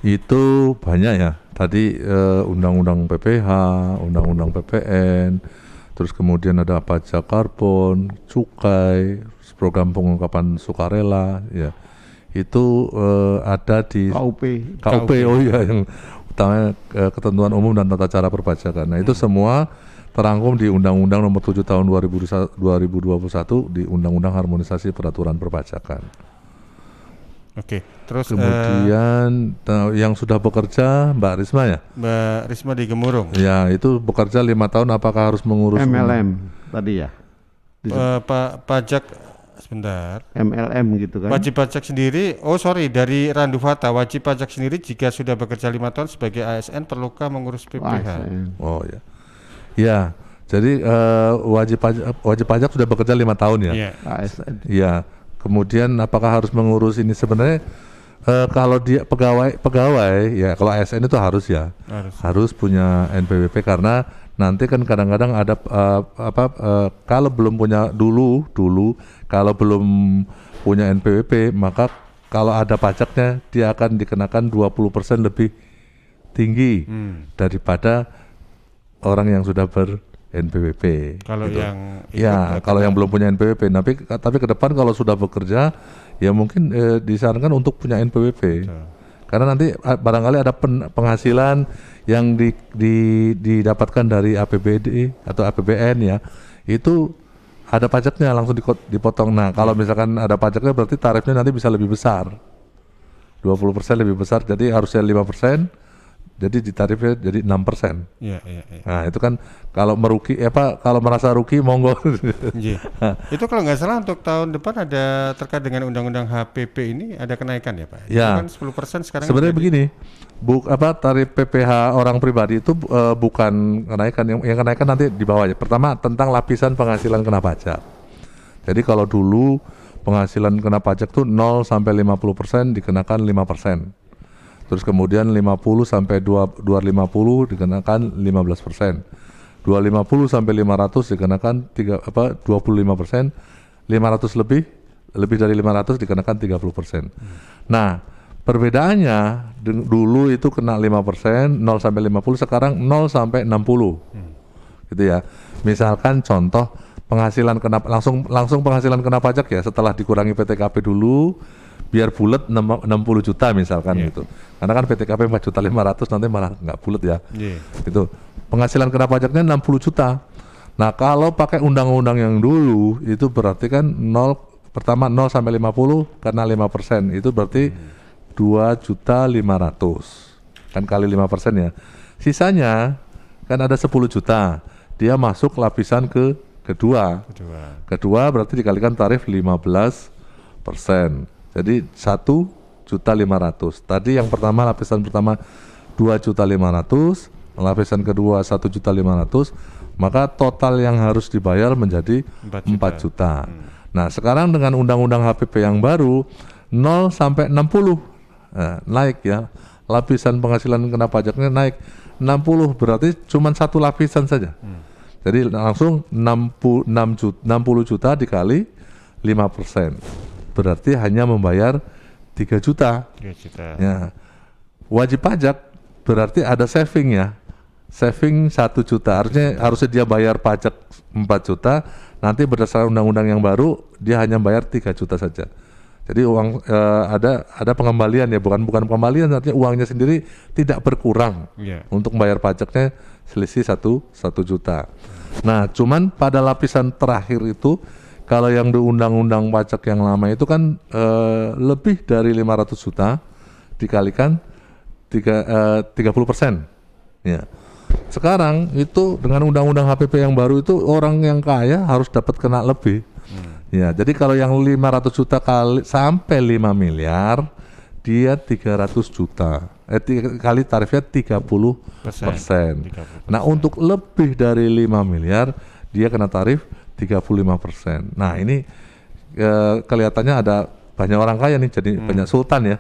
itu banyak ya. Tadi Undang-Undang PPH, Undang-Undang PPN, terus kemudian ada pajak karbon, cukai, program pengungkapan sukarela, ya. Itu ada di KUP. Oh iya, yang utama ketentuan umum dan tata cara perpajakan. Nah, itu semua terangkum di Undang-Undang Nomor 7 Tahun 2021 di Undang-Undang Harmonisasi Peraturan Perpajakan. Oke, terus kemudian yang sudah bekerja Mbak Risma ya? Mbak Risma di Gemurung. Ya, itu bekerja 5 tahun, apakah harus mengurus MLM tadi ya? Pajak sebentar. MLM gitu kan? Wajib pajak sendiri, dari Randu Fata, wajib pajak sendiri jika sudah bekerja 5 tahun sebagai ASN perlukah mengurus PPH? Oh ya. Ya, jadi wajib pajak sudah bekerja 5 tahun ya? Iya. ASN. Iya. Kemudian apakah harus mengurus ini sebenarnya kalau dia pegawai ya kalau ASN itu harus punya NPWP karena nanti kan kadang-kadang ada kalau belum punya dulu kalau belum punya NPWP maka kalau ada pajaknya dia akan dikenakan 20% lebih tinggi daripada orang yang sudah ber-NPWP. Kalau gitu. yang kalau yang belum punya NPWP, tapi ke depan kalau sudah bekerja, ya mungkin disarankan untuk punya NPWP. Karena nanti barangkali ada penghasilan yang didapatkan dari APBD atau APBN ya, itu ada pajaknya langsung dipotong. Nah, kalau misalkan ada pajaknya berarti tarifnya nanti bisa lebih besar. 20% lebih besar, jadi harusnya 5%, jadi ditarifnya jadi 6%. Iya. Nah, itu kan kalau merugi kalau merasa rugi monggo. Iya. Itu kalau nggak salah untuk tahun depan ada terkait dengan undang-undang HPP ini ada kenaikan ya, Pak? Ya. Itu kan 10% sekarang. Sebenarnya begini, tarif PPh orang pribadi itu bukan kenaikan, yang kenaikan nanti di bawahnya. Pertama tentang lapisan penghasilan kena pajak. Jadi kalau dulu penghasilan kena pajak tuh 0 sampai 50% dikenakan 5%. Terus kemudian 50 sampai 250 dikenakan 15%. 250 sampai 500 dikenakan 25%. 500 lebih dari 500 dikenakan 30%. Nah, perbedaannya dulu itu kena 5%, 0 sampai 50, sekarang 0 sampai 60. Gitu ya. Misalkan contoh penghasilan langsung penghasilan kena pajak ya setelah dikurangi PTKP dulu biar bulat 60 juta misalkan gitu. Karena kan PTKP 4.500.000 nanti malah nggak bulat ya. Itu penghasilan kena pajaknya 60 juta. Nah, kalau pakai undang-undang yang dulu itu berarti kan 0 sampai 50 karena 5%. Itu berarti 2.500.000. Kan kali 5% ya. Sisanya kan ada 10 juta. Dia masuk lapisan kedua berarti dikalikan tarif 15%. Jadi 1.500.000. Tadi yang pertama lapisan pertama 2.500.000, lapisan kedua 1.500.000, maka total yang harus dibayar menjadi 4 juta. Nah, sekarang dengan undang-undang HPP yang baru 0 sampai 60 naik ya. Lapisan penghasilan kena pajaknya naik 60 berarti cuma satu lapisan saja. Jadi langsung 60 juta dikali 5%. Berarti hanya membayar 3 juta. 3 juta. Ya. Wajib pajak berarti ada saving ya. Saving 1 juta. Harusnya dia bayar pajak 4 juta. Nanti berdasarkan undang-undang yang baru dia hanya bayar 3 juta saja. Jadi uang ada pengembalian ya, bukan pengembalian, artinya uangnya sendiri tidak berkurang untuk membayar pajaknya selisih 1 juta. Nah, cuman pada lapisan terakhir itu kalau yang di undang-undang pajak yang lama itu kan lebih dari 500 juta dikalikan 30%. Ya. Sekarang itu dengan undang-undang HPP yang baru itu orang yang kaya harus dapat kena lebih. Ya, jadi kalau yang 500 juta sampai 5 miliar dia 300 juta. Kali tarifnya 30%. Nah, untuk lebih dari 5 miliar dia kena tarif 35%. Nah, ini kelihatannya ada banyak orang kaya nih, jadi banyak sultan ya.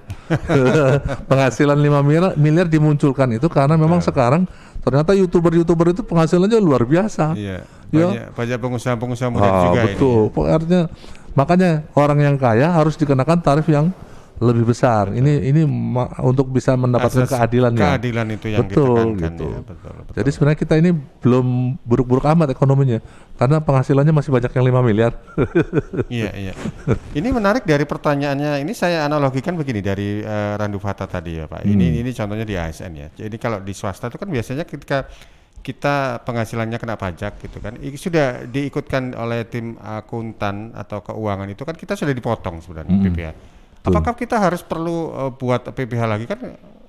Penghasilan 5 miliar dimunculkan itu karena memang sekarang ternyata YouTuber itu penghasilannya luar biasa. Iya. Ya. Banyak pengusaha muda juga betul. ini. Artinya makanya orang yang kaya harus dikenakan tarif yang lebih besar. Ini untuk bisa mendapatkan keadilan ya. Keadilan itu yang betul, ditekankan gitu. ya. Betul. Jadi sebenarnya kita ini belum buruk-buruk amat ekonominya karena penghasilannya masih banyak yang 5 miliar. Iya. Ini menarik dari pertanyaannya. Ini saya analogikan begini dari Randu Fata tadi ya, Pak. Ini contohnya di ASN ya. Jadi kalau di swasta itu kan biasanya ketika kita penghasilannya kena pajak gitu kan, sudah diikutkan oleh tim akuntan atau keuangan itu kan kita sudah dipotong sebenarnya PPh. Apakah kita harus perlu buat PPh lagi kan?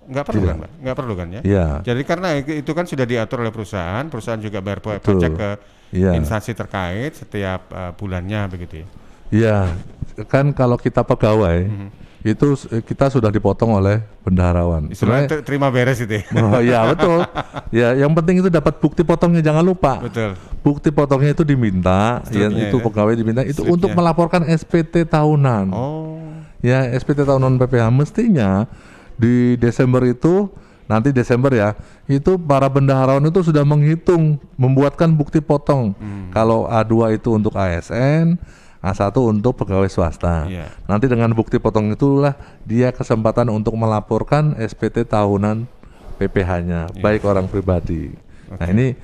Nggak perlu kan, Pak? Nggak perlu kan ya? Jadi karena itu kan sudah diatur oleh perusahaan juga bayar pajak ke instansi terkait setiap bulannya begitu ya? Iya, kan kalau kita pegawai itu kita sudah dipotong oleh bendaharawan. Sebenarnya terima beres itu ya. Oh iya betul. Ya, yang penting itu dapat bukti potongnya, jangan lupa. Betul. Bukti potongnya itu diminta, ya, itu pegawai diminta itu Slipnya. untuk melaporkan SPT tahunan. Oh. Ya, SPT tahunan PPH mestinya di Desember itu, nanti Desember ya, itu para bendaharawan itu sudah menghitung, membuatkan bukti potong. Kalau A2 itu untuk ASN, A1 untuk pegawai swasta. Iya. Nanti dengan bukti potong itulah dia kesempatan untuk melaporkan SPT tahunan PPH-nya, baik orang pribadi. Nah ini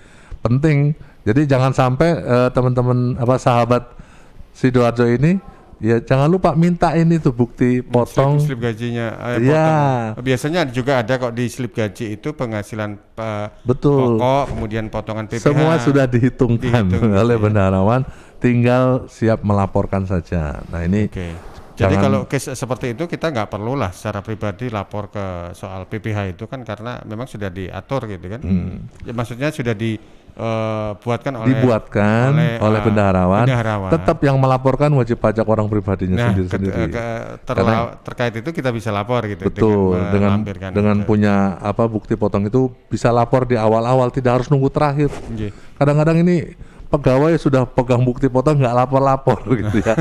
penting. Jadi jangan sampai teman-teman sahabat Sidoarjo ini ya jangan lupa minta ini tuh bukti potong slip gajinya. Iya. Potong. Biasanya juga ada kok di slip gaji itu penghasilan Betul. pokok, kemudian potongan PPH. Semua sudah dihitungkan oleh ya. bendaharawan, tinggal siap melaporkan saja. Nah ini Jadi kalau case seperti itu kita nggak perlulah secara pribadi lapor ke soal PPH itu kan karena memang sudah diatur gitu kan. Ya, maksudnya sudah dibuatkan oleh bendaharawan. Tetap yang melaporkan wajib pajak orang pribadinya sendiri-sendiri. Terkait itu kita bisa lapor gitu. Betul. Dengan punya bukti potong itu bisa lapor di awal-awal, tidak harus nunggu terakhir. Kadang-kadang ini pegawai sudah pegang bukti potong nggak lapor-lapor gitu ya.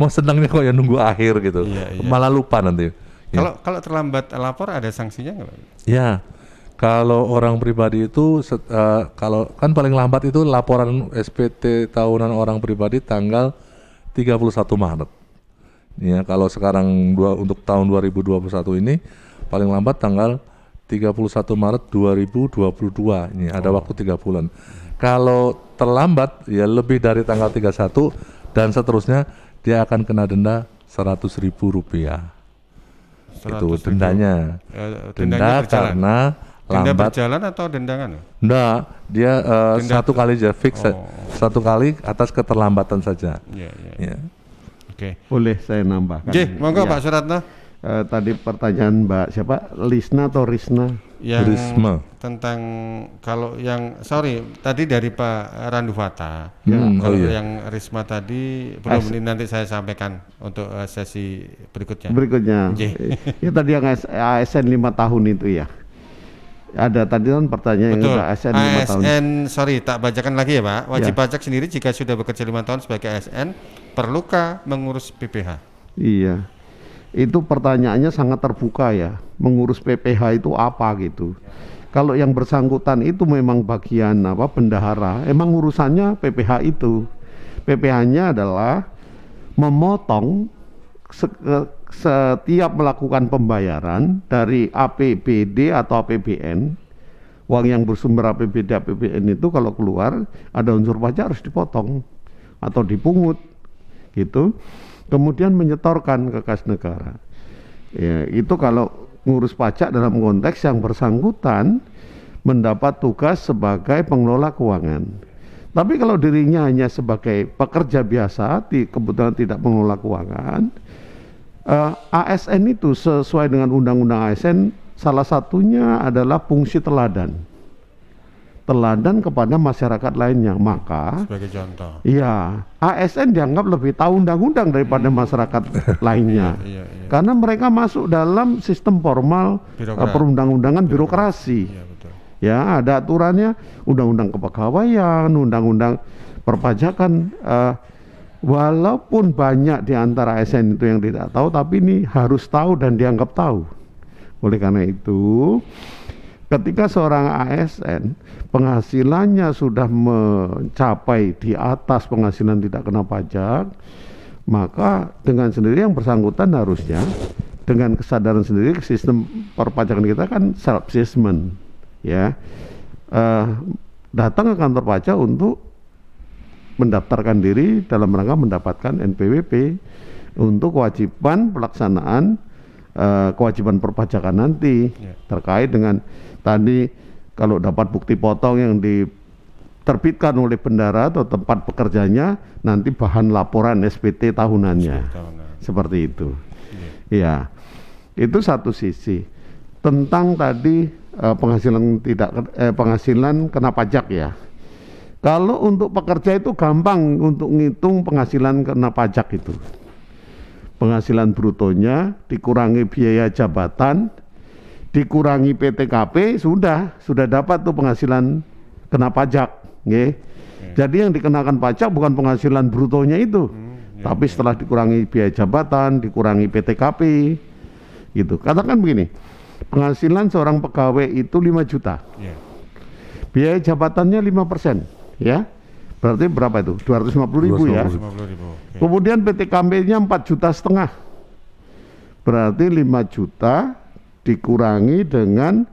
Mau senangnya kok ya nunggu akhir gitu. Malah lupa nanti. Kalau terlambat lapor ada sanksinya nggak? Ya. Kalau orang pribadi itu kalau kan paling lambat itu laporan SPT tahunan orang pribadi tanggal 31 Maret. Ya, kalau sekarang untuk tahun 2021 ini paling lambat tanggal 31 Maret 2022. Ini ada waktu 3 bulan. Kalau terlambat ya lebih dari tanggal 31 dan seterusnya dia akan kena denda Rp100.000. Itu dendanya. Denda karena denda lambat. Berjalan atau dendangan? Enggak, dia satu kali aja fix, satu kali atas keterlambatan saja. Iya. Oke. Boleh saya nambahkan? Monggo Pak Suratno. Tadi pertanyaan Mbak siapa? Lisna atau Risna? Yang Risma. Tentang kalau yang tadi dari Pak Randufata. Yang Risma tadi belum, ini nanti saya sampaikan untuk sesi berikutnya. Ya tadi yang ASN 5 tahun itu ya. Ada tadi kan pertanyaan yang ASN 5 tahun. ASN, tak bacakan lagi ya Pak. Wajib pajak sendiri jika sudah bekerja 5 tahun sebagai ASN, perlukah mengurus PPH? Iya. Itu pertanyaannya sangat terbuka ya. Mengurus PPH itu apa gitu. Kalau yang bersangkutan itu memang bagian bendahara, emang urusannya PPH itu. PPH-nya adalah memotong setiap melakukan pembayaran dari APBD atau APBN, uang yang bersumber APBD APBN itu kalau keluar ada unsur pajak harus dipotong atau dipungut gitu, kemudian menyetorkan ke kas negara. Ya, itu kalau ngurus pajak dalam konteks yang bersangkutan mendapat tugas sebagai pengelola keuangan. Tapi kalau dirinya hanya sebagai pekerja biasa, kebetulan tidak mengelola keuangan, ASN itu sesuai dengan undang-undang ASN, salah satunya adalah fungsi teladan kepada masyarakat lainnya. Maka sebagai contoh, iya, ASN dianggap lebih tahu undang-undang daripada masyarakat lainnya. Karena mereka masuk dalam sistem formal perundang-undangan birokrasi. Ya, ada aturannya, undang-undang kepegawaian, undang-undang perpajakan. Walaupun banyak di antara ASN itu yang tidak tahu, tapi ini harus tahu dan dianggap tahu. Oleh karena itu, ketika seorang ASN penghasilannya sudah mencapai di atas penghasilan tidak kena pajak, maka dengan sendiri yang bersangkutan harusnya dengan kesadaran sendiri, sistem perpajakan kita kan self assessment, ya, datang ke kantor pajak untuk mendaftarkan diri dalam rangka mendapatkan NPWP untuk kewajiban pelaksanaan kewajiban perpajakan nanti terkait dengan tadi kalau dapat bukti potong yang diterbitkan oleh bendahara atau tempat pekerjanya, nanti bahan laporan SPT tahunannya. Seperti itu. Ya, itu satu sisi. Tentang tadi penghasilan kena pajak ya. Kalau untuk pekerja itu gampang untuk ngitung penghasilan kena pajak itu. penghasilan brutonya, dikurangi biaya jabatan, dikurangi PTKP, sudah dapat tuh penghasilan kena pajak, nggih. Jadi yang dikenakan pajak bukan penghasilan brutonya itu, tapi setelah dikurangi biaya jabatan, dikurangi PTKP, gitu. Katakan begini, penghasilan seorang pegawai itu 5 juta, biaya jabatannya 5%, ya. Berarti berapa itu? 250.000 ya. 250.000. Kemudian PTKP-nya 4,5 juta. Berarti 5 juta dikurangi dengan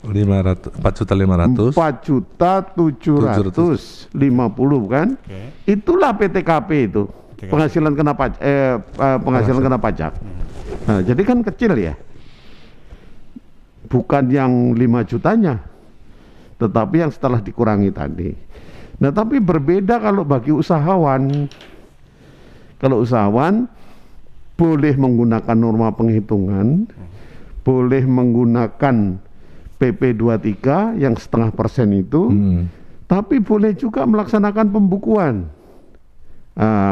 4.500. 4.750 kan? Itulah PTKP itu. Penghasilan kena pajak penghasilan kena pajak. Nah, jadi kan kecil ya. Bukan yang 5 jutanya. Tetapi yang setelah dikurangi tadi. Nah, tapi berbeda kalau bagi usahawan. Kalau usahawan boleh menggunakan norma penghitungan, boleh menggunakan PP23 yang 0,5% itu, tapi boleh juga melaksanakan pembukuan.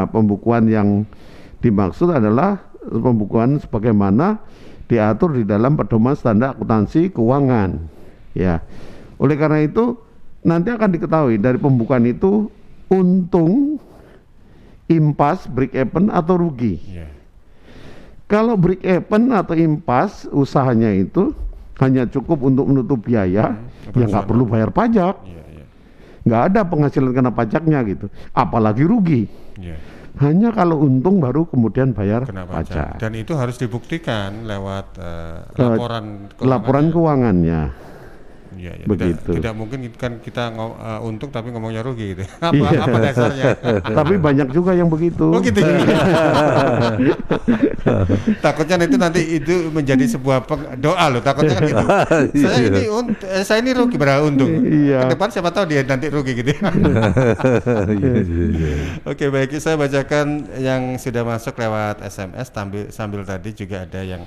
Pembukuan yang dimaksud adalah pembukuan sebagaimana diatur di dalam Pedoman Standar Akuntansi Keuangan. Ya, oleh karena itu nanti akan diketahui dari pembukuan itu untung, impas, break even atau rugi. Kalau break even atau impas usahanya itu hanya cukup untuk menutup biaya, ya nggak perlu bayar pajak, nggak ada penghasilan kena pajaknya gitu. Apalagi rugi. Hanya kalau untung baru kemudian bayar pajak. Dan itu harus dibuktikan lewat laporan keuangannya. Begitu. Tidak mungkin kan kita untung tapi ngomongnya rugi gitu. Apa dasarnya? Tapi banyak juga yang begitu. Oh gitu. Takutnya nanti itu menjadi sebuah doa loh. Takutnya kan gitu. Saya ini rugi padahal untung. Ke depan siapa tahu dia nanti rugi gitu. Oke, baik, saya bacakan yang sudah masuk lewat SMS sambil tadi juga ada yang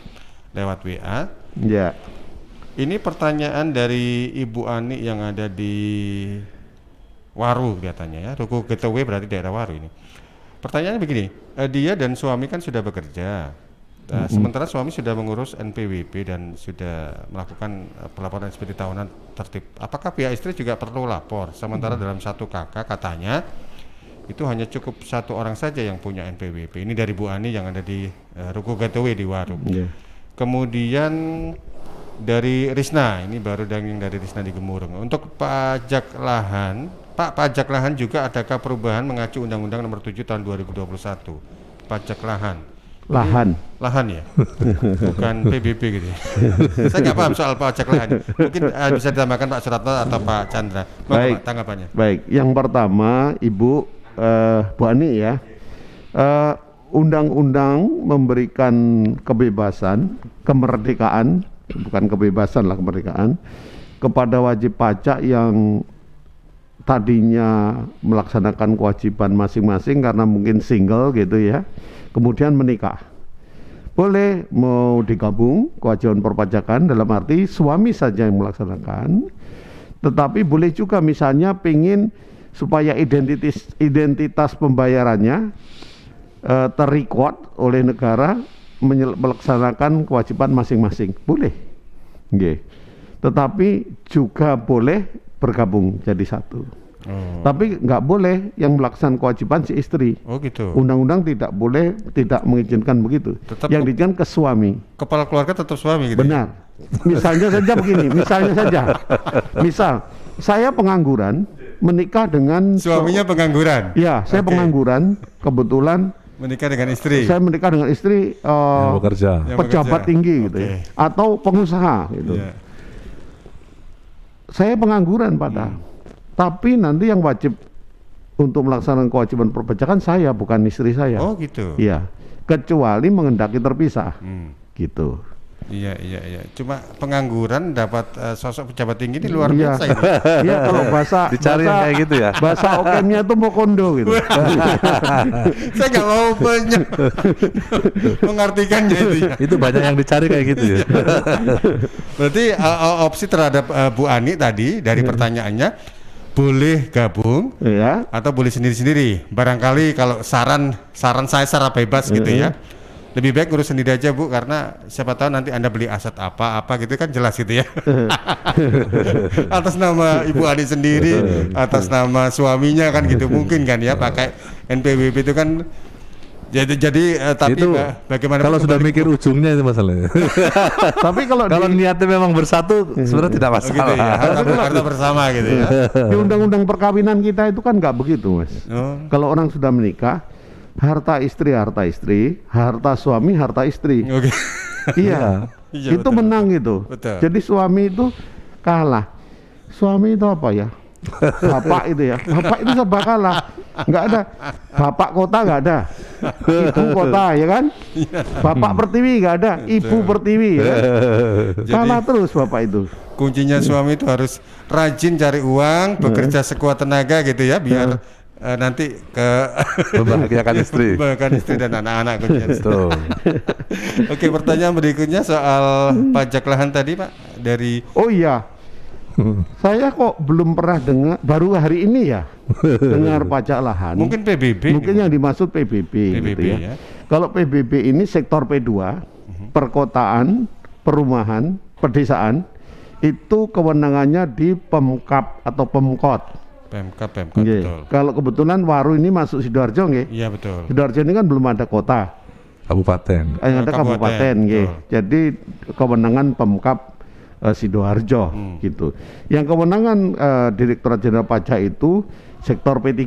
lewat WA. Ya. Ini pertanyaan dari Ibu Ani yang ada di Waru kelihatannya ya, Ruko Getaway berarti daerah Waru ini. Pertanyaannya begini, dia dan suami kan sudah bekerja, sementara suami sudah mengurus NPWP dan sudah melakukan pelaporan SPT tahunan tertib. Apakah pihak istri juga perlu lapor? Sementara dalam satu kakak katanya itu hanya cukup satu orang saja yang punya NPWP. Ini dari Bu Ani yang ada di Ruko Getaway di Waru. Kemudian dari Risna, ini baru yang dari Risna di Gemurung. Untuk pajak lahan, Pak, pajak lahan juga adakah perubahan mengacu Undang-Undang Nomor 7 Tahun 2021? Pajak lahan. Lahan ya, bukan PBB gitu. Saya nggak paham soal pajak lahan. Mungkin bisa ditambahkan Pak Suratno atau Pak Chandra. Baik, tanggapannya. Baik, yang pertama Ibu Bu Ani ya. Undang-undang memberikan kebebasan, kemerdekaan, bukan kebebasan lah, kemerdekaan kepada wajib pajak yang tadinya melaksanakan kewajiban masing-masing karena mungkin single gitu ya, kemudian menikah, boleh mau digabung kewajiban perpajakan dalam arti suami saja yang melaksanakan, tetapi boleh juga misalnya pingin supaya identitas pembayarannya terrecord oleh negara melaksanakan kewajiban masing-masing, boleh. Tetapi juga boleh bergabung jadi satu. Tapi nggak boleh yang melaksanakan kewajiban si istri. Oh gitu. Undang-undang tidak boleh, tidak mengizinkan begitu. Tetap yang diizinkan ke suami. Kepala keluarga tetap suami gitu. Benar. Misalnya saja begini, misal saya pengangguran menikah dengan suaminya pengangguran. Ya, saya pengangguran, kebetulan menikah dengan istri. Saya menikah dengan istri yang bekerja, pejabat tinggi gitu ya, atau pengusaha gitu. Saya pengangguran tapi nanti yang wajib untuk melaksanakan kewajiban perpajakan saya, bukan istri saya. Oh gitu. Iya, kecuali menghendaki terpisah. Gitu. Iya. Cuma pengangguran dapat sosok pejabat tinggi ini luar biasa ini. Iya, kalau dicari kayak gitu ya. Bahasa okemnya itu mau kondo gitu. Saya nggak mau mengartikannya itu. Ya. Itu banyak yang dicari kayak gitu ya. Berarti opsi terhadap Bu Ani tadi dari pertanyaannya boleh gabung atau boleh sendiri-sendiri. Barangkali kalau saran saya secara bebas gitu ya. lebih baik ngurus sendiri aja Bu, karena siapa tahu nanti Anda beli aset apa gitu kan jelas gitu ya. Atas nama ibu adik sendiri, atas nama suaminya kan gitu, mungkin kan ya pakai NPWP itu kan. Jadi tapi itu bagaimana kalau sudah mikir ujungnya itu masalahnya. Tapi kalau niatnya memang bersatu sebenarnya tidak masalah. gitu ya, harta bersama gitu ya. di undang-undang perkawinan kita itu kan nggak begitu, Mas. Oh. Kalau orang sudah menikah, harta istri, harta suami, harta istri. Oke. Iya, Iya, itu betul, menang itu. Betul. Jadi suami itu kalah. Suami itu apa ya? Bapak itu ya. Bapak itu serba kalah. Nggak ada. Bapak kota nggak ada. Ibu kota ya kan? Bapak pertiwi nggak ada. Ibu pertiwi ya kan? Kalah terus bapak itu. Kuncinya suami itu harus rajin cari uang, bekerja sekuat tenaga gitu ya, biar nanti ke Membahagiakan istri. membahagiakan istri dan anak-anak kuncinya. Betul. Oke, pertanyaan berikutnya soal pajak lahan tadi Pak dari Oh iya. Saya kok belum pernah dengar, baru hari ini ya dengar pajak lahan. mungkin PBB. Mungkin yang dimaksud PBB, gitu ya. ya. Kalau PBB ini sektor P2, perkotaan, perumahan, pedesaan, itu kewenangannya di Pemkab atau Pemkot. Pemkab Nggih. betul. Kalau kebetulan Waru ini masuk Sidoarjo nggih. Iya betul. Sidoarjo ini kan belum ada kota, Kabupaten. ada Kabupaten, kabupaten nggih. betul. Jadi kewenangan Pemkab Sidoarjo gitu. Yang kewenangan Direktorat Jenderal Pajak itu sektor P3.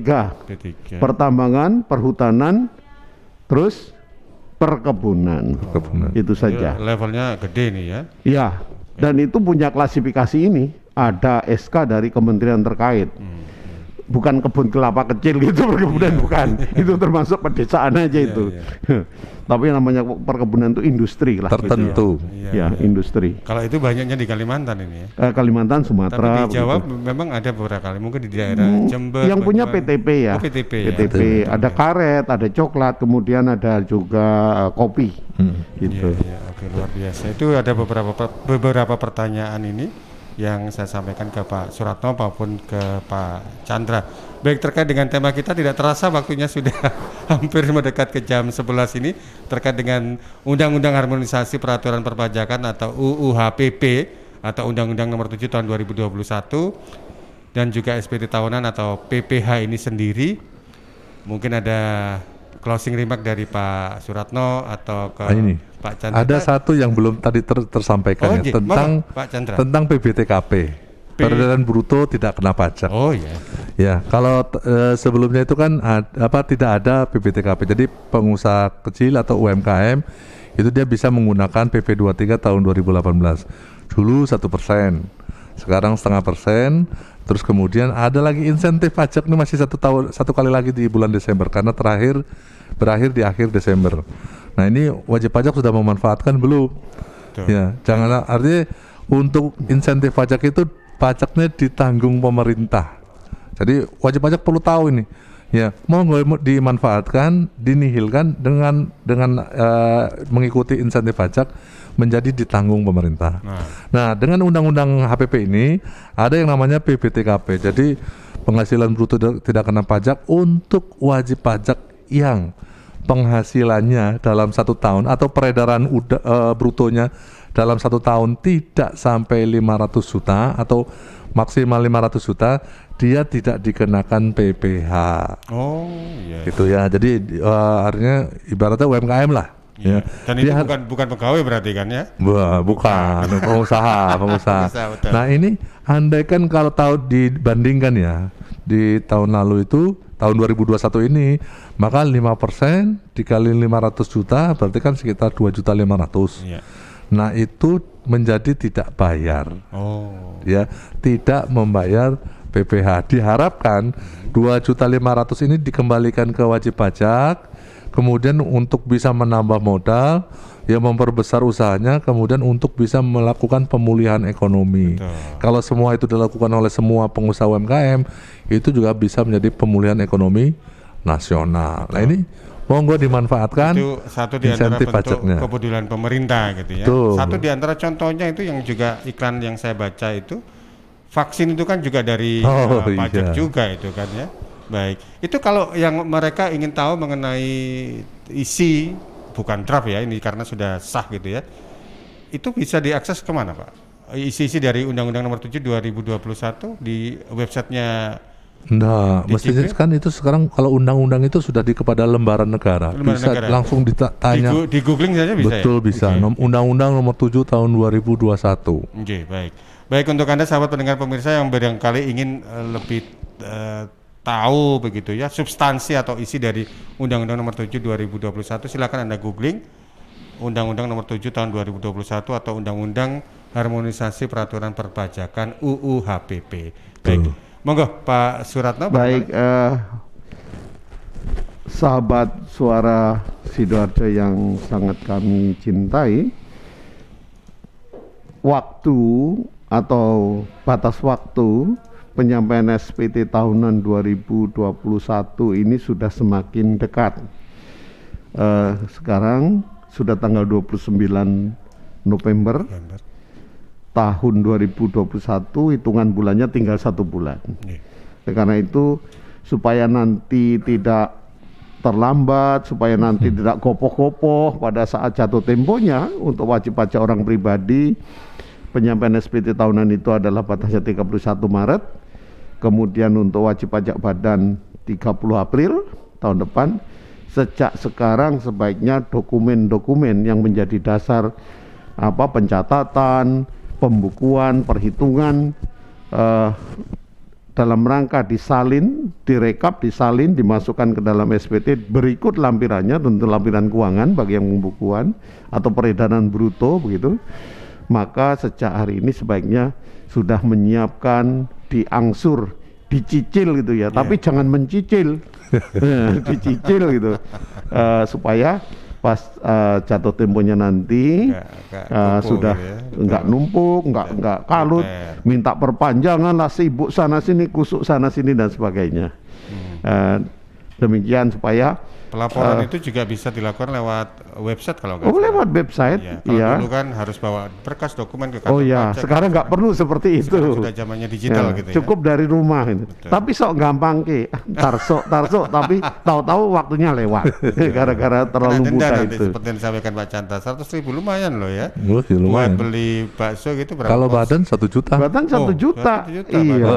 P3. Pertambangan, perhutanan, terus perkebunan. Itu saja. Levelnya gede nih ya. Ya, dan itu punya klasifikasi ini. Ada SK dari kementerian terkait. Bukan kebun kelapa kecil gitu perkebunan bukan. Itu termasuk pedesaan aja itu. Tapi namanya perkebunan itu industri lah. Tertentu. Gitu ya. Ya, industri. Kalau itu banyaknya di Kalimantan ini ya. Kalimantan, Tapi Sumatera. di Jawa begitu. memang ada beberapa kali, mungkin di daerah Jember. Yang punya Banyuwangi. PTP ya. Oh, PTP ya. PTP. Ada karet, ada coklat, kemudian ada juga kopi. Gitu. Iya, oke, luar biasa. Itu ada beberapa pertanyaan ini yang saya sampaikan ke Pak Suratno maupun ke Pak Chandra. Baik, terkait dengan tema kita, tidak terasa waktunya sudah hampir mendekat ke jam 11 ini terkait dengan Undang-Undang Harmonisasi Peraturan Perpajakan atau UUHPP atau Undang-Undang Nomor 7 Tahun 2021 dan juga SPT tahunan atau PPH ini sendiri. Mungkin ada closing remark dari Pak Suratno atau ke Ini. Pak Chandra. Ada satu yang belum tadi tersampaikan ya, tentang Pak Chandra. tentang PBTKP. Peredaran bruto tidak kena pajak. Oh iya. Ya, kalau sebelumnya itu kan tidak ada PBTKP. Jadi pengusaha kecil atau UMKM itu dia bisa menggunakan PP 23 tahun 2018. Dulu 1%, sekarang 0,5%. Terus kemudian ada lagi insentif pajak ini masih satu kali lagi di bulan Desember karena berakhir di akhir Desember. Nah ini wajib pajak sudah memanfaatkan belum? Betul. Ya, jangan artinya untuk insentif pajak itu pajaknya ditanggung pemerintah. Jadi wajib pajak perlu tahu ini. Ya, mau nggak dimanfaatkan, dinihilkan dengan mengikuti insentif pajak menjadi ditanggung pemerintah. Nah, dengan undang-undang HPP ini ada yang namanya PBTKP. Jadi penghasilan bruto tidak kena pajak untuk wajib pajak yang penghasilannya dalam 1 tahun atau peredaran brutonya dalam 1 tahun tidak sampai 500 juta atau maksimal 500 juta, dia tidak dikenakan PPh. Oh iya. Gitu ya. Jadi artinya ibaratnya UMKM lah. Iya. Ya. Dan itu bukan pegawai berarti kan ya? Bukan pengusaha. Betul. Nah ini andaikan kalau dibandingkan ya di tahun lalu itu tahun 2021 ini maka 5% dikali 500 juta berarti kan sekitar 2.500.000. Iya. Nah itu menjadi tidak bayar. Oh. Ya, tidak membayar PPh. Diharapkan 2.500.000 ini dikembalikan ke wajib pajak. Kemudian untuk bisa menambah modal, ya memperbesar usahanya, kemudian untuk bisa melakukan pemulihan ekonomi. Betul. Kalau semua itu dilakukan oleh semua pengusaha UMKM, itu juga bisa menjadi pemulihan ekonomi nasional. Betul. Nah ini monggo dimanfaatkan. Itu satu di antara insentif bentuk pajaknya. kepedulian pemerintah gitu ya. Betul. Satu di antara contohnya itu yang juga iklan yang saya baca itu vaksin itu kan juga dari pajak juga itu kan ya. Baik, itu kalau yang mereka ingin tahu mengenai isi bukan draft ya ini karena sudah sah gitu ya. Itu bisa diakses kemana Pak? Isi-isi dari Undang-Undang Nomor 7 2021 di websitenya. Nah, mestinya kan itu sekarang kalau undang-undang itu sudah di kepada lembaran negara, bisa negara. langsung ditanya. Di googling saja bisa. Betul ya? bisa. Okay. Undang-Undang Nomor 7 tahun 2021. Oke, baik. Baik untuk Anda sahabat pendengar pemirsa yang barangkali ingin lebih tahu begitu ya substansi atau isi dari Undang-Undang Nomor 7 2021, silakan Anda googling Undang-Undang Nomor 7 tahun 2021 atau Undang-Undang Harmonisasi Peraturan Perpajakan UU HPP. Baik. Monggo Pak Suratno. Baik, sahabat suara Sidoarjo yang sangat kami cintai, waktu atau batas waktu penyampaian SPT tahunan 2021 ini sudah semakin dekat. Sekarang sudah tanggal 29 November. Tahun 2021, hitungan bulannya tinggal 1 bulan. Karena itu supaya nanti tidak terlambat, supaya nanti tidak kopoh-kopoh pada saat jatuh temponya untuk wajib pajak orang pribadi, penyampaian SPT tahunan itu adalah batasnya 31 Maret, kemudian untuk wajib pajak badan 30 April tahun depan. Sejak sekarang sebaiknya dokumen-dokumen yang menjadi dasar pencatatan, pembukuan, perhitungan dalam rangka disalin, direkap, disalin, dimasukkan ke dalam SPT berikut lampirannya, tentu lampiran keuangan bagi yang pembukuan atau peredaran bruto begitu. Maka sejak hari ini sebaiknya sudah menyiapkan, diangsur, dicicil gitu ya, tapi jangan mencicil, dicicil gitu, supaya pas jatuh temponya nanti sudah nggak numpuk, nggak kalut, minta perpanjangan lah, sibuk sana sini, kusuk sana sini dan sebagainya. Demikian supaya pelaporan itu juga bisa dilakukan lewat website kalau nggak lewat website. Kalau dulu kan harus bawa berkas dokumen ke kantor pajak. Sekarang nggak perlu seperti itu. Sudah zamannya digital gitu ya. Cukup dari rumah itu. Tapi sok gampang ke tarsok tapi tahu-tahu waktunya lewat gara-gara terlalu mudah itu. Seperti yang disampaikan Pak Canta, 100.000 lumayan loh ya. Lumayan. Buat beli bakso gitu berapa? Kalau badan 1 juta. Badan 1 juta. Iya.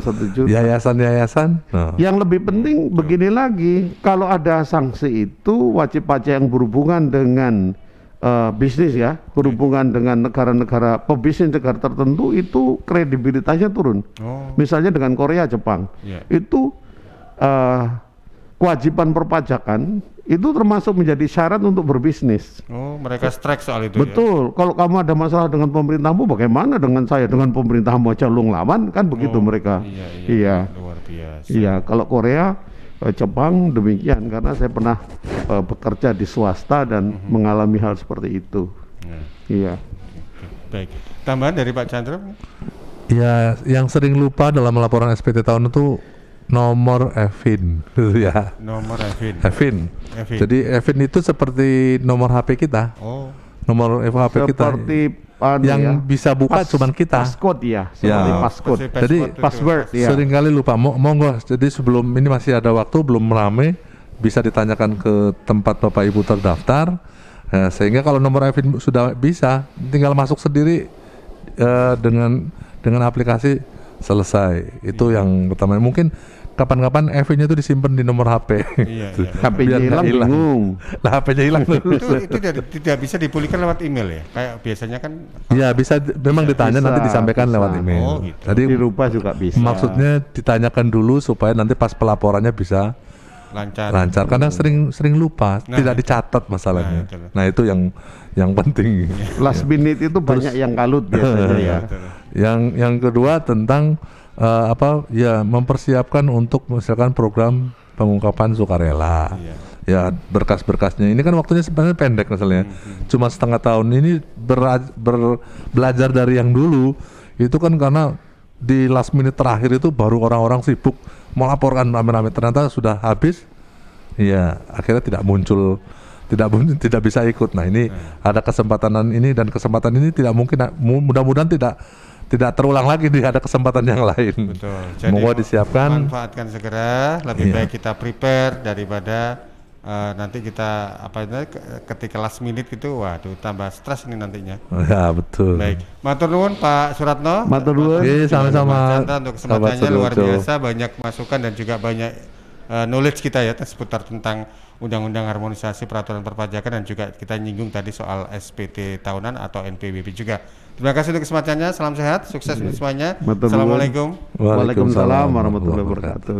1 juta. Yayasan. Yang lebih penting begini lagi, kalau ada sanksi itu wajib pajak yang berhubungan dengan bisnis ya, berhubungan dengan negara-negara pebisnis negara tertentu itu kredibilitasnya turun. Misalnya dengan Korea, Jepang, itu kewajiban perpajakan itu termasuk menjadi syarat untuk berbisnis. Mereka strike soal itu. Betul. Kalau kamu ada masalah dengan pemerintahmu, bagaimana dengan saya? Dengan pemerintahmu aja lu ngelawan kan begitu mereka. Iya. Luar biasa. Iya. Kalau Korea, Jepang demikian, karena saya pernah bekerja di swasta dan mengalami hal seperti itu. Iya. Baik. Tambahan dari Pak Chandra? Ya, yang sering lupa dalam laporan SPT tahun itu nomor EVIN gitu ya. Nomor EVIN. Jadi EVIN itu seperti nomor HP kita. Nomor HP kita. Seperti yang bisa buka cuman kita. Passcode ya, seperti passcode. Jadi password ya. Seringkali lupa. Monggo. Jadi sebelum ini masih ada waktu, belum rame, bisa ditanyakan ke tempat Bapak Ibu terdaftar. Sehingga kalau nomor EVIN sudah bisa, tinggal masuk sendiri dengan aplikasi, selesai. Itu yang pertama. Mungkin kapan-kapan EV-nya itu disimpan di nomor HP. HP-nya hilang bingung. Lah HP-nya hilang terus. Itu tidak bisa dipulihkan lewat email ya? Kayak biasanya kan. Iya, bisa memang ditanya nanti disampaikan lewat email. Gitu. Jadi dirubah juga bisa. Maksudnya ditanyakan dulu supaya nanti pas pelaporannya bisa lancar. Karena sering lupa, tidak dicatat masalahnya. Nah, itu yang penting. Last minute itu banyak yang kalut biasanya ya. Yang kedua tentang mempersiapkan untuk misalkan program pengungkapan sukarela. Ya, berkas-berkasnya ini kan waktunya sebenarnya pendek misalnya. Cuma setengah tahun. Ini belajar dari yang dulu itu kan karena di last minute terakhir itu baru orang-orang sibuk melaporkan rame-rame, ternyata sudah habis. Ya, akhirnya tidak bisa ikut. Nah, ini ada kesempatan ini, dan kesempatan ini tidak mungkin, mudah-mudahan tidak terulang lagi, ada kesempatan yang lain. Betul. Jadi mau disiapkan, manfaatkan segera, lebih baik kita prepare daripada nanti kita ketika last minute gitu, waduh tambah stres ini nantinya. Ya betul. Baik, matur nuwun Pak Suratno. Matur nuwun. Oke, sama-sama. Untuk kesempatannya luar Sahabat biasa, banyak masukan dan juga banyak knowledge kita ya seputar tentang Undang-Undang Harmonisasi Peraturan Perpajakan, dan juga kita nyinggung tadi soal SPT tahunan atau NPWP juga. Terima kasih untuk kesempatannya. Salam sehat, sukses untuk semuanya. Matur nuwun. Assalamualaikum. Waalaikumsalam warahmatullahi wabarakatuh.